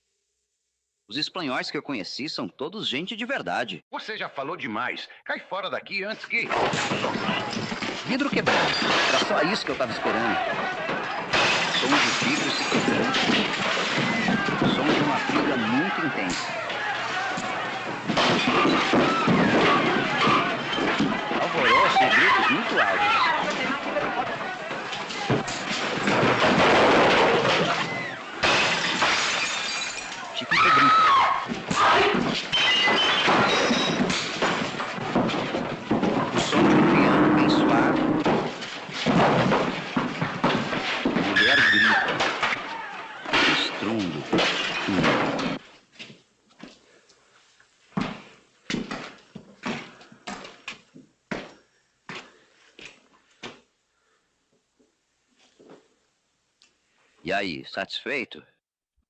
Os espanhóis que eu conheci são todos gente de verdade. Você já falou demais. Cai fora daqui antes que... Vidro quebrado. Era só isso que eu tava esperando. Som de vidro se quebrando. Som de uma briga muito intensa. Alvoroço e gritos muito altos. Chiquita grita. O som de um piano bem suave. Mulher grita. Estrondo. E aí, satisfeito?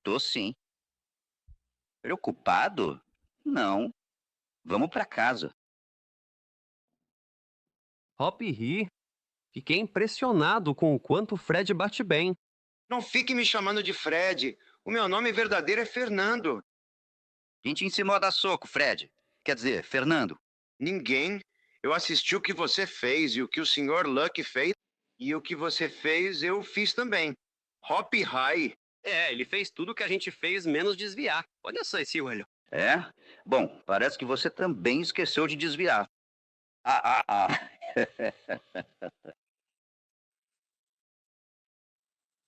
Tô sim. Preocupado? Não. Vamos pra casa. Hop ri. Fiquei impressionado com o quanto o Fred bate bem. Não fique me chamando de Fred. O meu nome verdadeiro é Fernando. Quem te ensinou a dar soco, Fred? Quer dizer, Fernando? Ninguém. Eu assisti o que você fez e o que o Sr. Luck fez. E o que você fez, eu fiz também. Hop High. É, ele fez tudo o que a gente fez, menos desviar. Olha só esse olho. É? Bom, parece que você também esqueceu de desviar.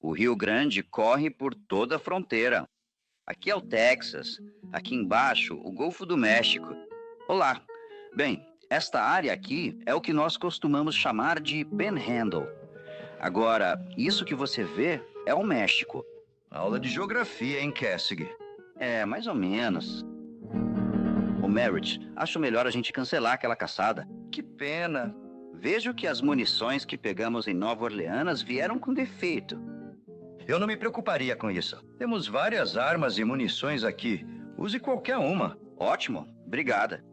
O Rio Grande corre por toda a fronteira. Aqui é o Texas. Aqui embaixo, o Golfo do México. Olá. Bem, esta área aqui é o que nós costumamos chamar de Panhandle. Agora, isso que você vê é o México. Aula de geografia, hein, Cassidy? É, mais ou menos. Ô, Merritt, acho melhor a gente cancelar aquela caçada. Que pena. Vejo que as munições que pegamos em Nova Orleans vieram com defeito. Eu não me preocuparia com isso. Temos várias armas e munições aqui. Use qualquer uma. Ótimo, obrigada.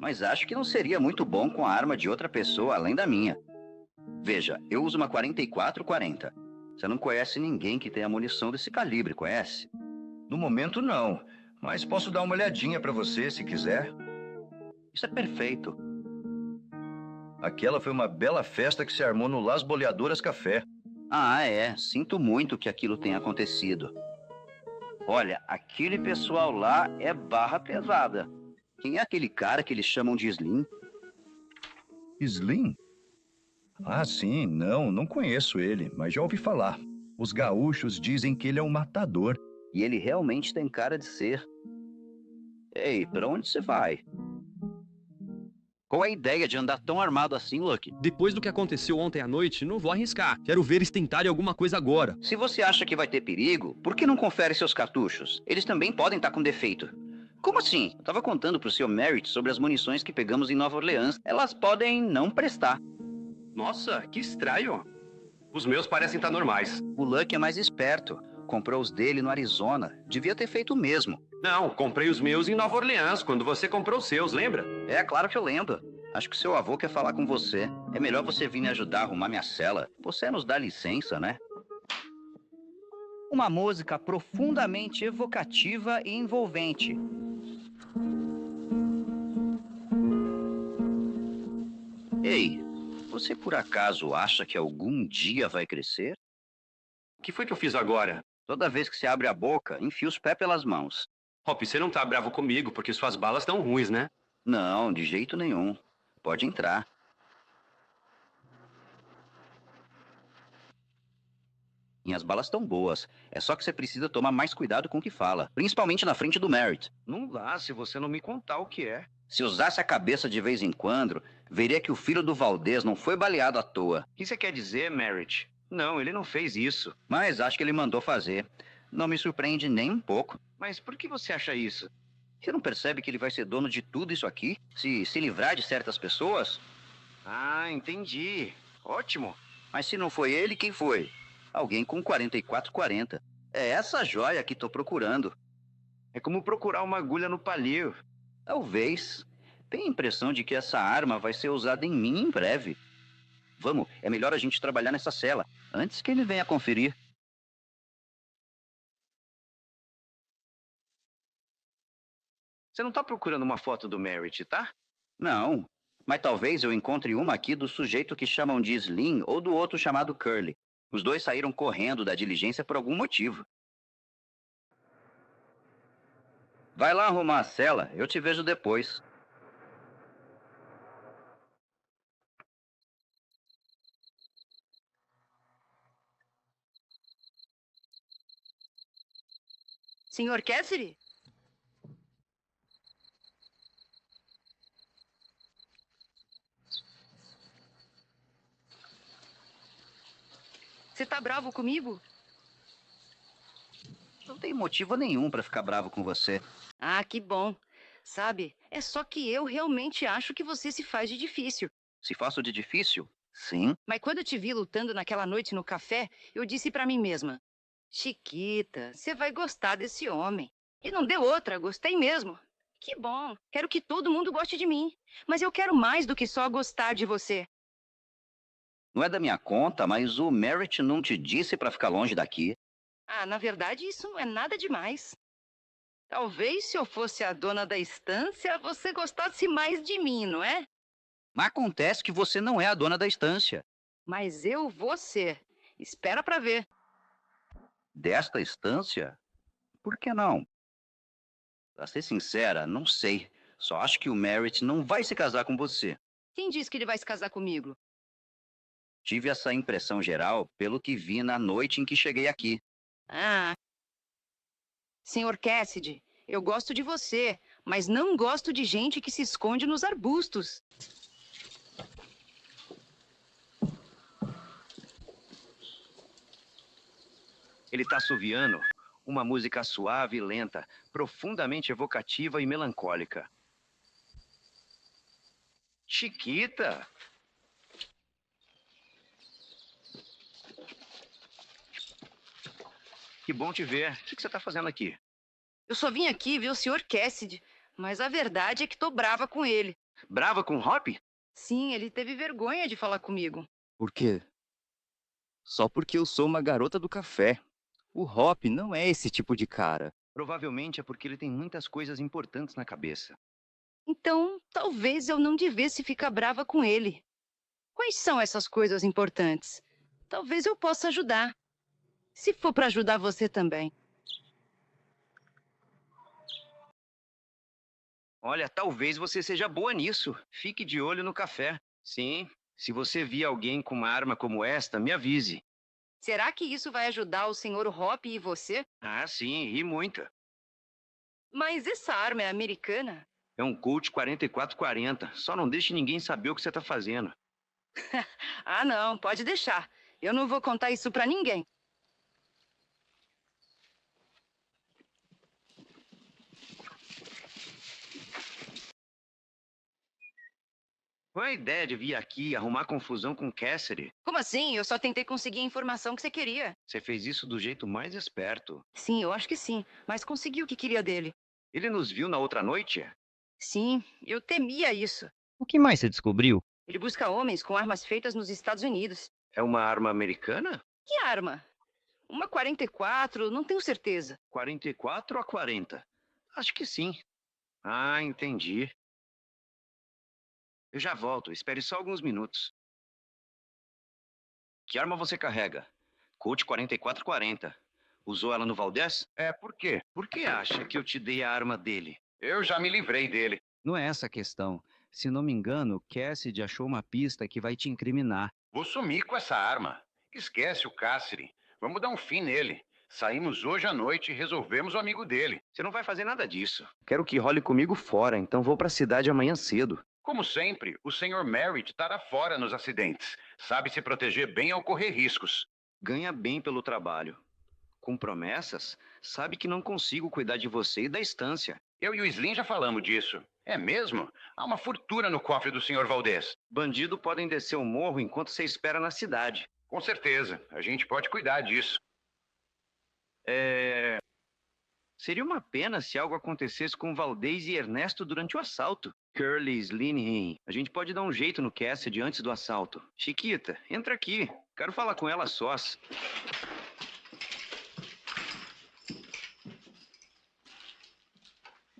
mas acho que não seria muito bom com a arma de outra pessoa além da minha. Veja, eu uso uma 44-40. Você não conhece ninguém que tenha munição desse calibre, conhece? No momento, não. Mas posso dar uma olhadinha pra você, se quiser. Isso é perfeito. Aquela foi uma bela festa que se armou no Las Boleadoras Café. Ah, é. Sinto muito que aquilo tenha acontecido. Olha, aquele pessoal lá é barra pesada. Quem é aquele cara que eles chamam de Slim? Slim? Ah, sim. Não conheço ele, mas já ouvi falar. Os gaúchos dizem que ele é um matador. E ele realmente tem cara de ser. Ei, pra onde você vai? Qual é a ideia de andar tão armado assim, Lucky? Depois do que aconteceu ontem à noite, não vou arriscar. Quero ver eles tentarem alguma coisa agora. Se você acha que vai ter perigo, por que não confere seus cartuchos? Eles também podem estar com defeito. Como assim? Eu tava contando pro Sr. Merritt sobre as munições que pegamos em Nova Orleans. Elas podem não prestar. Nossa, que estranho. Os meus parecem estar normais. O Lucky é mais esperto. Comprou os dele no Arizona. Devia ter feito o mesmo. Não, comprei os meus em Nova Orleans, quando você comprou os seus, lembra? É, claro que eu lembro. Acho que seu avô quer falar com você. É melhor você vir me ajudar a arrumar minha cela. Você nos dá licença, né? Uma música profundamente evocativa e envolvente. Ei, você por acaso acha que algum dia vai crescer? O que foi que eu fiz agora? Toda vez que você abre a boca, enfia os pés pelas mãos. Hop, você não tá bravo comigo, porque suas balas estão ruins, né? Não, de jeito nenhum. Pode entrar. Minhas balas estão boas. É só que você precisa tomar mais cuidado com o que fala. Principalmente na frente do Merritt. Não dá se você não me contar o que é. Se usasse a cabeça de vez em quando, veria que o filho do Valdez não foi baleado à toa. O que você quer dizer, Merritt? Não, ele não fez isso. Mas acho que ele mandou fazer. Não me surpreende nem um pouco. Mas por que você acha isso? Você não percebe que ele vai ser dono de tudo isso aqui? Se livrar de certas pessoas? Ah, entendi. Ótimo. Mas se não foi ele, quem foi? Alguém com 44-40. É essa joia que tô procurando. É como procurar uma agulha no palheiro. Talvez. Tenho a impressão de que essa arma vai ser usada em mim em breve. Vamos, é melhor a gente trabalhar nessa cela, antes que ele venha conferir. Você não tá procurando uma foto do Merritt, tá? Não, mas talvez eu encontre uma aqui do sujeito que chamam de Slim ou do outro chamado Curly. Os dois saíram correndo da diligência por algum motivo. Vai lá arrumar a cela, eu te vejo depois. Senhor Cassidy? Você tá bravo comigo? Não tem motivo nenhum pra ficar bravo com você. Ah, que bom. Sabe, é só que eu realmente acho que você se faz de difícil. Se faço de difícil? Sim. Mas quando eu te vi lutando naquela noite no café, eu disse pra mim mesma: Chiquita, você vai gostar desse homem. E não deu outra, gostei mesmo. Que bom, quero que todo mundo goste de mim. Mas eu quero mais do que só gostar de você. Não é da minha conta, mas o Merritt não te disse pra ficar longe daqui. Ah, na verdade, isso não é nada demais. Talvez se eu fosse a dona da estância, você gostasse mais de mim, não é? Mas acontece que você não é a dona da estância. Mas eu vou ser. Espera pra ver. Desta estância? Por que não? Pra ser sincera, não sei. Só acho que o Merritt não vai se casar com você. Quem disse que ele vai se casar comigo? Tive essa impressão geral pelo que vi na noite em que cheguei aqui. Ah. Senhor Cassidy, eu gosto de você, mas não gosto de gente que se esconde nos arbustos. Ele tá assoviando uma música suave e lenta, profundamente evocativa e melancólica. Chiquita! Que bom te ver. O que você tá fazendo aqui? Eu só vim aqui ver o Sr. Cassidy, mas a verdade é que tô brava com ele. Brava com o Hop? Sim, ele teve vergonha de falar comigo. Por quê? Só porque eu sou uma garota do café. O Hop não é esse tipo de cara. Provavelmente é porque ele tem muitas coisas importantes na cabeça. Então, talvez eu não devesse ficar brava com ele. Quais são essas coisas importantes? Talvez eu possa ajudar. Se for para ajudar você também. Olha, talvez você seja boa nisso. Fique de olho no café. Sim, se você vir alguém com uma arma como esta, me avise. Será que isso vai ajudar o Sr. Hop e você? Ah, sim, e muita. Mas essa arma é americana? É um Colt 4440. Só não deixe ninguém saber o que você está fazendo. Ah, não, pode deixar. Eu não vou contar isso para ninguém. Qual é a ideia de vir aqui e arrumar confusão com Cassidy? Como assim? Eu só tentei conseguir a informação que você queria. Você fez isso do jeito mais esperto. Sim, eu acho que sim. Mas consegui o que queria dele. Ele nos viu na outra noite? Sim, eu temia isso. O que mais você descobriu? Ele busca homens com armas feitas nos Estados Unidos. É uma arma americana? Que arma? Uma 44, não tenho certeza. 44 ou 40? Acho que sim. Ah, entendi. Eu já volto, espere só alguns minutos. Que arma você carrega? Colt 4440. Usou ela no Valdez? É, por quê? Por que acha que eu te dei a arma dele? Eu já me livrei dele. Não é essa a questão. Se não me engano, Cassidy achou uma pista que vai te incriminar. Vou sumir com essa arma. Esquece o Cassidy. Vamos dar um fim nele. Saímos hoje à noite e resolvemos o amigo dele. Você não vai fazer nada disso. Quero que role comigo fora, então vou para a cidade amanhã cedo. Como sempre, o Sr. Merritt estará fora nos acidentes. Sabe se proteger bem ao correr riscos. Ganha bem pelo trabalho. Com promessas, sabe que não consigo cuidar de você e da estância. Eu e o Slim já falamos disso. É mesmo? Há uma fortuna no cofre do Sr. Valdez. Bandido podem descer o morro enquanto você espera na cidade. Com certeza. A gente pode cuidar disso. Seria uma pena se algo acontecesse com Valdez e Ernesto durante o assalto. Curly, Slim, a gente pode dar um jeito no Cassidy antes do assalto. Chiquita, entra aqui. Quero falar com ela a sós.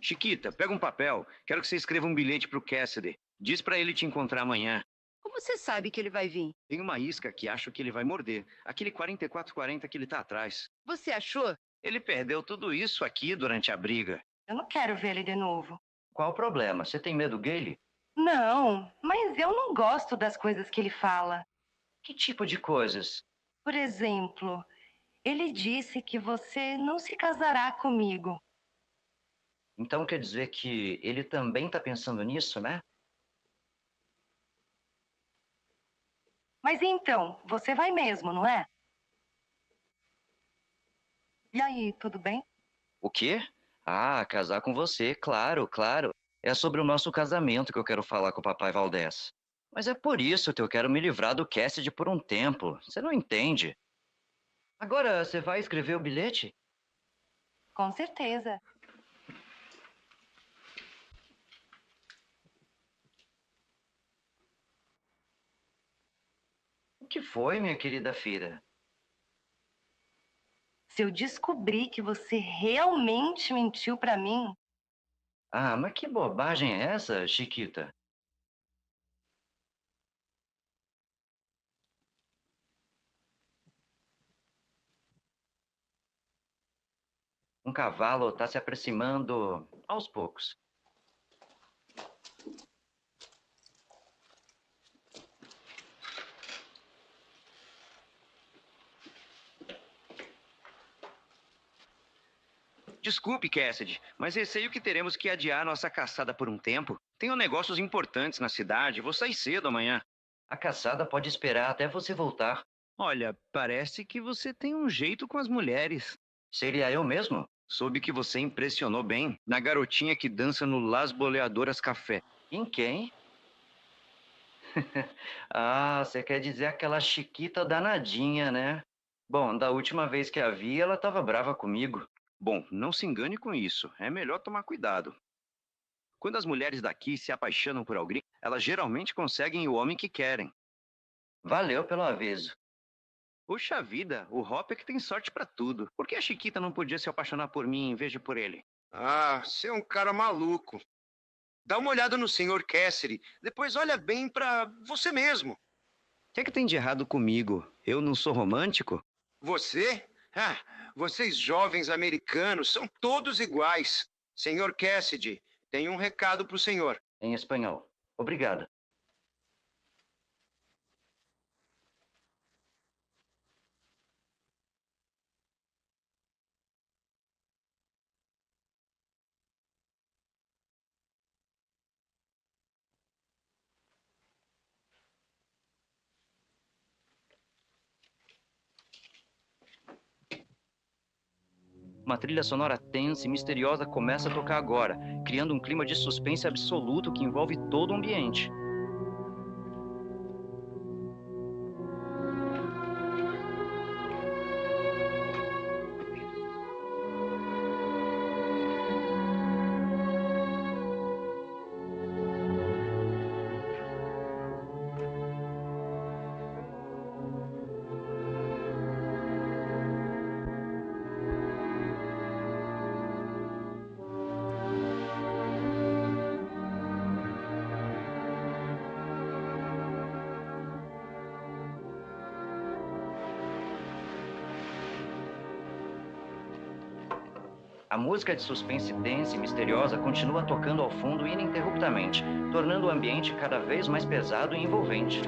Chiquita, pega um papel. Quero que você escreva um bilhete pro Cassidy. Diz pra ele te encontrar amanhã. Como você sabe que ele vai vir? Tem uma isca que acho que ele vai morder. Aquele 4440 que ele tá atrás. Você achou? Ele perdeu tudo isso aqui durante a briga. Eu não quero ver ele de novo. Qual o problema? Você tem medo dele? Não, mas eu não gosto das coisas que ele fala. Que tipo de coisas? Por exemplo, ele disse que você não se casará comigo. Então quer dizer que ele também tá pensando nisso, né? Mas então, você vai mesmo, não é? E aí, tudo bem? O quê? Ah, casar com você, claro, claro. É sobre o nosso casamento que eu quero falar com o papai Valdez. Mas é por isso que eu quero me livrar do Cassidy por um tempo. Você não entende. Agora, você vai escrever o bilhete? Com certeza. O que foi, minha querida filha? Se eu descobrir que você realmente mentiu pra mim... Ah, mas que bobagem é essa, Chiquita? Um cavalo está se aproximando aos poucos. Desculpe, Cassidy, mas receio que teremos que adiar nossa caçada por um tempo. Tenho negócios importantes na cidade, vou sair cedo amanhã. A caçada pode esperar até você voltar. Olha, parece que você tem um jeito com as mulheres. Seria eu mesmo? Soube que você impressionou bem na garotinha que dança no Las Boleadoras Café. Em quem? Ah, você quer dizer aquela Chiquita danadinha, né? Bom, da última vez que a vi, ela estava brava comigo. Bom, não se engane com isso. É melhor tomar cuidado. Quando as mulheres daqui se apaixonam por alguém, elas geralmente conseguem o homem que querem. Valeu pelo aviso. Puxa vida, o Hop é que tem sorte pra tudo. Por que a Chiquita não podia se apaixonar por mim em vez de por ele? Ah, você é um cara maluco. Dá uma olhada no Sr. Cassidy, depois olha bem pra você mesmo. O que tem de errado comigo? Eu não sou romântico? Você? Ah, vocês jovens americanos são todos iguais. Sr. Cassidy, tem um recado pro senhor. Em espanhol. Obrigado. Uma trilha sonora tensa e misteriosa começa a tocar agora, criando um clima de suspense absoluto que envolve todo o ambiente. A música de suspense tensa e misteriosa continua tocando ao fundo ininterruptamente, tornando o ambiente cada vez mais pesado e envolvente.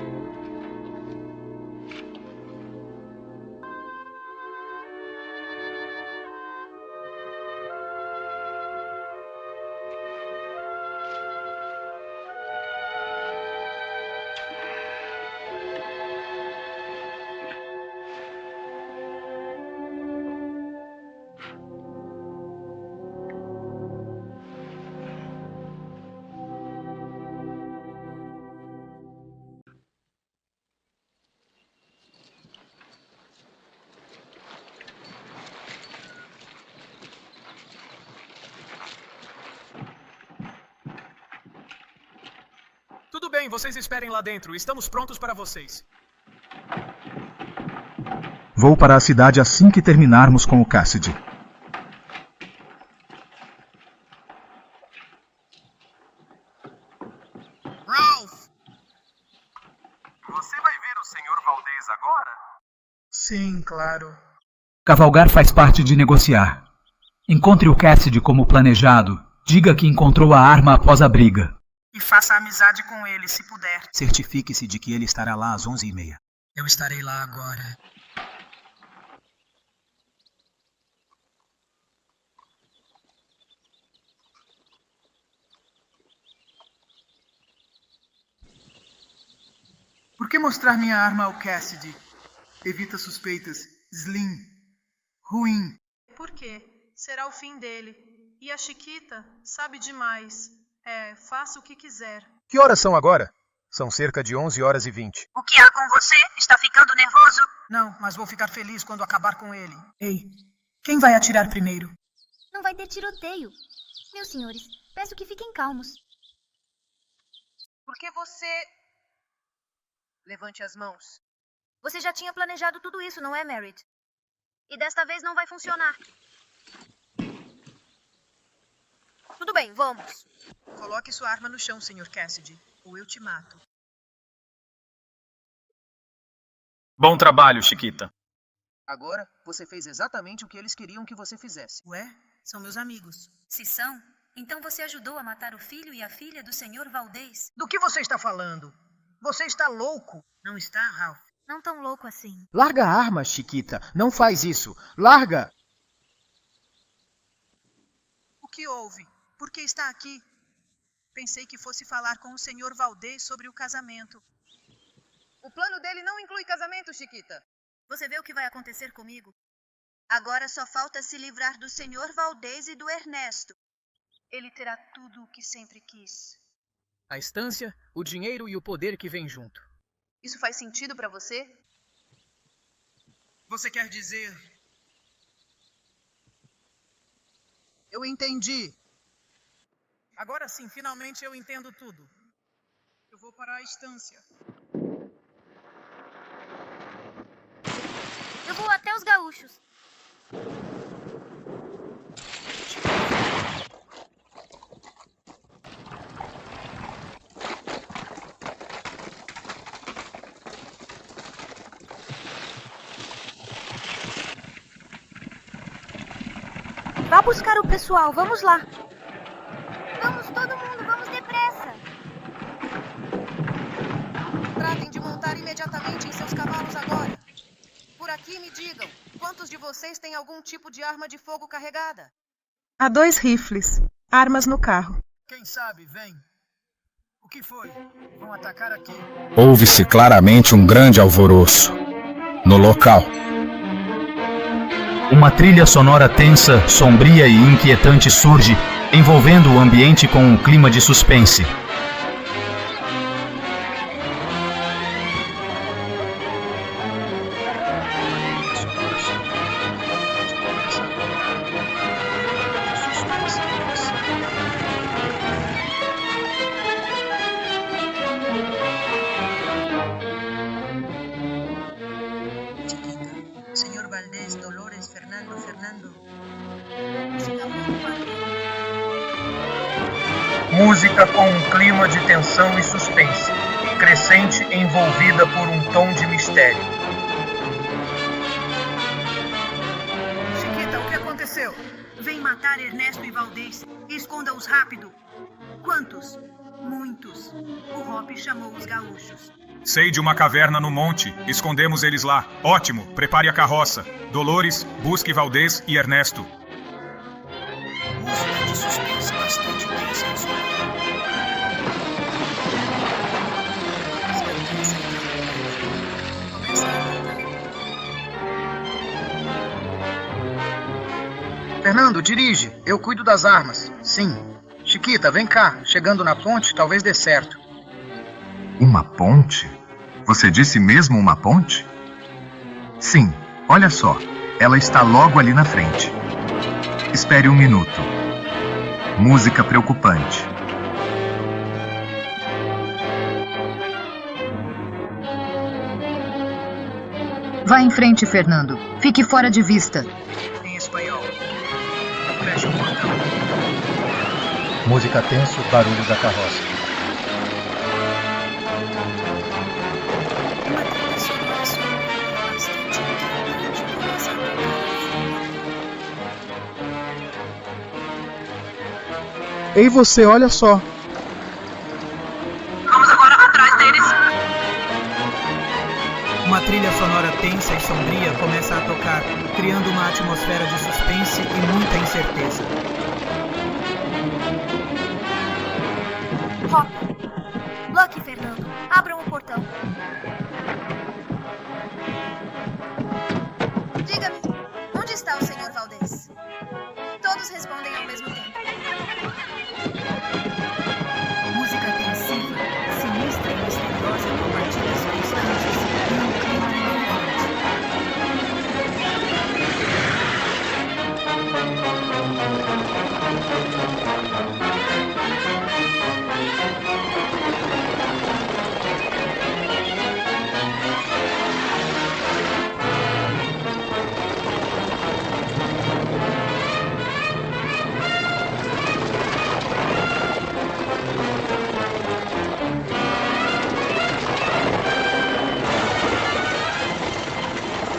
Tudo bem, vocês esperem lá dentro. Estamos prontos para vocês. Vou para a cidade assim que terminarmos com o Cassidy. Ralph! Você vai ver o Sr. Valdez agora? Sim, claro. Cavalgar faz parte de negociar. Encontre o Cassidy como planejado. Diga que encontrou a arma após a briga. E faça amizade com ele, se puder. Certifique-se de que ele estará lá às 11h30. Eu estarei lá agora. Por que mostrar minha arma ao Cassidy? Evita suspeitas. Slim. Ruim. Por quê? Será o fim dele. E a Chiquita sabe demais. Faça o que quiser. Que horas são agora? São cerca de 11h20. O que há com você? Está ficando nervoso? Não, mas vou ficar feliz quando acabar com ele. Ei, quem vai atirar primeiro? Não vai ter tiroteio. Meus senhores, peço que fiquem calmos. Por que você... Levante as mãos. Você já tinha planejado tudo isso, não é, Merritt? E desta vez não vai funcionar. Tudo bem, vamos. Coloque sua arma no chão, Sr. Cassidy, ou eu te mato. Bom trabalho, Chiquita. Agora, você fez exatamente o que eles queriam que você fizesse. Ué? São meus amigos. Se são, então você ajudou a matar o filho e a filha do Sr. Valdez. Do que você está falando? Você está louco. Não está, Ralph? Não tão louco assim. Larga a arma, Chiquita. Não faz isso. Larga! O que houve? Por que está aqui? Pensei que fosse falar com o Sr. Valdez sobre o casamento. O plano dele não inclui casamento, Chiquita. Você vê o que vai acontecer comigo? Agora só falta se livrar do Sr. Valdez e do Ernesto. Ele terá tudo o que sempre quis. A estância, o dinheiro e o poder que vem junto. Isso faz sentido para você? Você quer dizer... Eu entendi. Agora sim, finalmente eu entendo tudo. Eu vou para a estância. Eu vou até os gaúchos. Vá buscar o pessoal, vamos lá. Vamos, todo mundo, vamos depressa. Tratem de montar imediatamente em seus cavalos agora. Por aqui me digam, quantos de vocês têm algum tipo de arma de fogo carregada? Há 2 rifles. Armas no carro. Quem sabe, vem. O que foi? Vão atacar aqui. Ouve-se claramente um grande alvoroço. No local. Uma trilha sonora tensa, sombria e inquietante surge, envolvendo o ambiente com um clima de suspense. Senhor Valdés, Dolores, Fernando. Música com um clima de tensão e suspense, crescente envolvida por um tom de mistério. Chiquita, o que aconteceu? Vem matar Ernesto e Valdés. Esconda-os rápido. Quantos? Muitos. O Hop chamou os gaúchos. Sei de uma caverna no monte. Escondemos eles lá. Ótimo. Prepare a carroça. Dolores, busque Valdés e Ernesto. Música de suspense bastante tensa e sombria. Fernando, dirige. Eu cuido das armas. Sim. Chiquita, vem cá. Chegando na ponte, talvez dê certo. Uma ponte? Você disse mesmo uma ponte? Sim, olha só. Ela está logo ali na frente. Espere um minuto. Música preocupante. Vá em frente, Fernando. Fique fora de vista. Em espanhol. Feche o portão. Música tenso, barulho da carroça. Ei, você, olha só. Vamos agora atrás deles. Uma trilha sonora tensa e sombria começa a tocar, criando uma atmosfera de suspense e muita incerteza. Hop. Lucky, Fernando. Abram o portão. Diga-me, onde está o Sr. Valdés? Todos respondem ao mesmo tempo. Música tensiva, sinistra e misteriosa com batidas constantes e um clima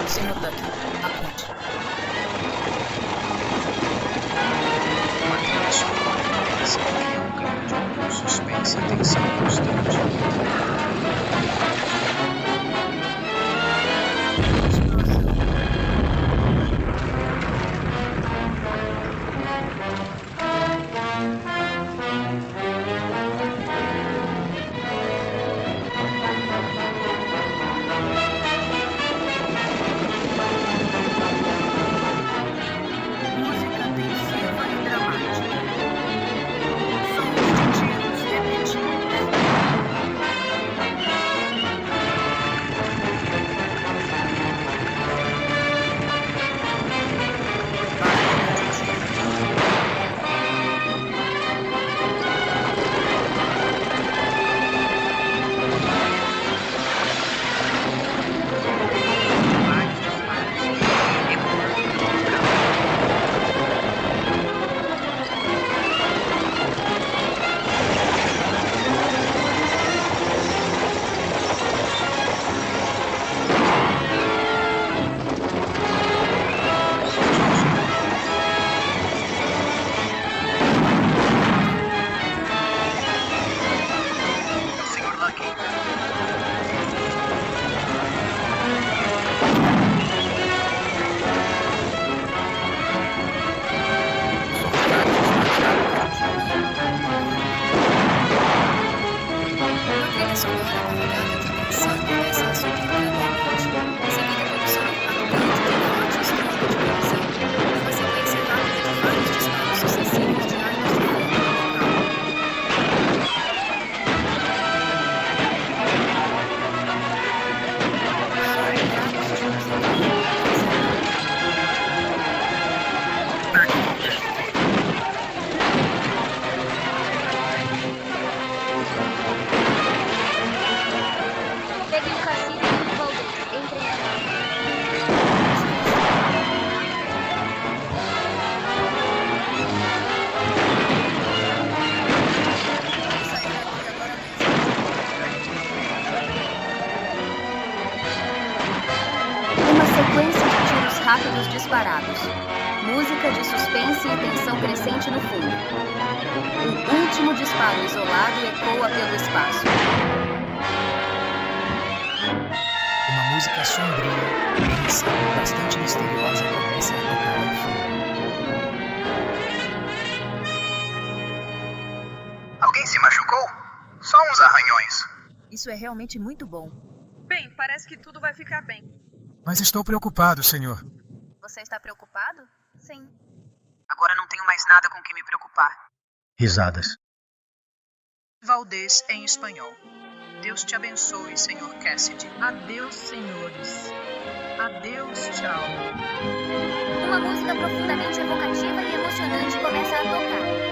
Senhor Lucky, aponte. Uma trilha sonora tensa cria um clima de suspense e tensão constante. trilha sonora carregada de tensão começa a subir gradualmente, seguida pelo som impactante de um forte estrondo de colisão, uma sequência rápida de vários disparos sucessivos de armas de fogo no local. Peguem o cacique e o Valdez. Entrem aqui. Uma sequência de tiros rápidos disparados. Música de suspense e tensão crescente no fundo. O último disparo isolado ecoa pelo espaço. Uma música sombria, densa e bastante misteriosa começa a tocar ao fundo. Alguém se machucou? Só uns arranhões. Isso é realmente muito bom. Bem, parece que tudo vai ficar bem. Mas estou preocupado, senhor. Você está preocupado? Sim. Agora não tenho mais nada com que me preocupar. Risadas. Valdez em espanhol. Deus te abençoe, Sr. Cassidy. Adeus, senhores. Adeus, tchau. Uma música profundamente evocativa e emocionante começa a tocar.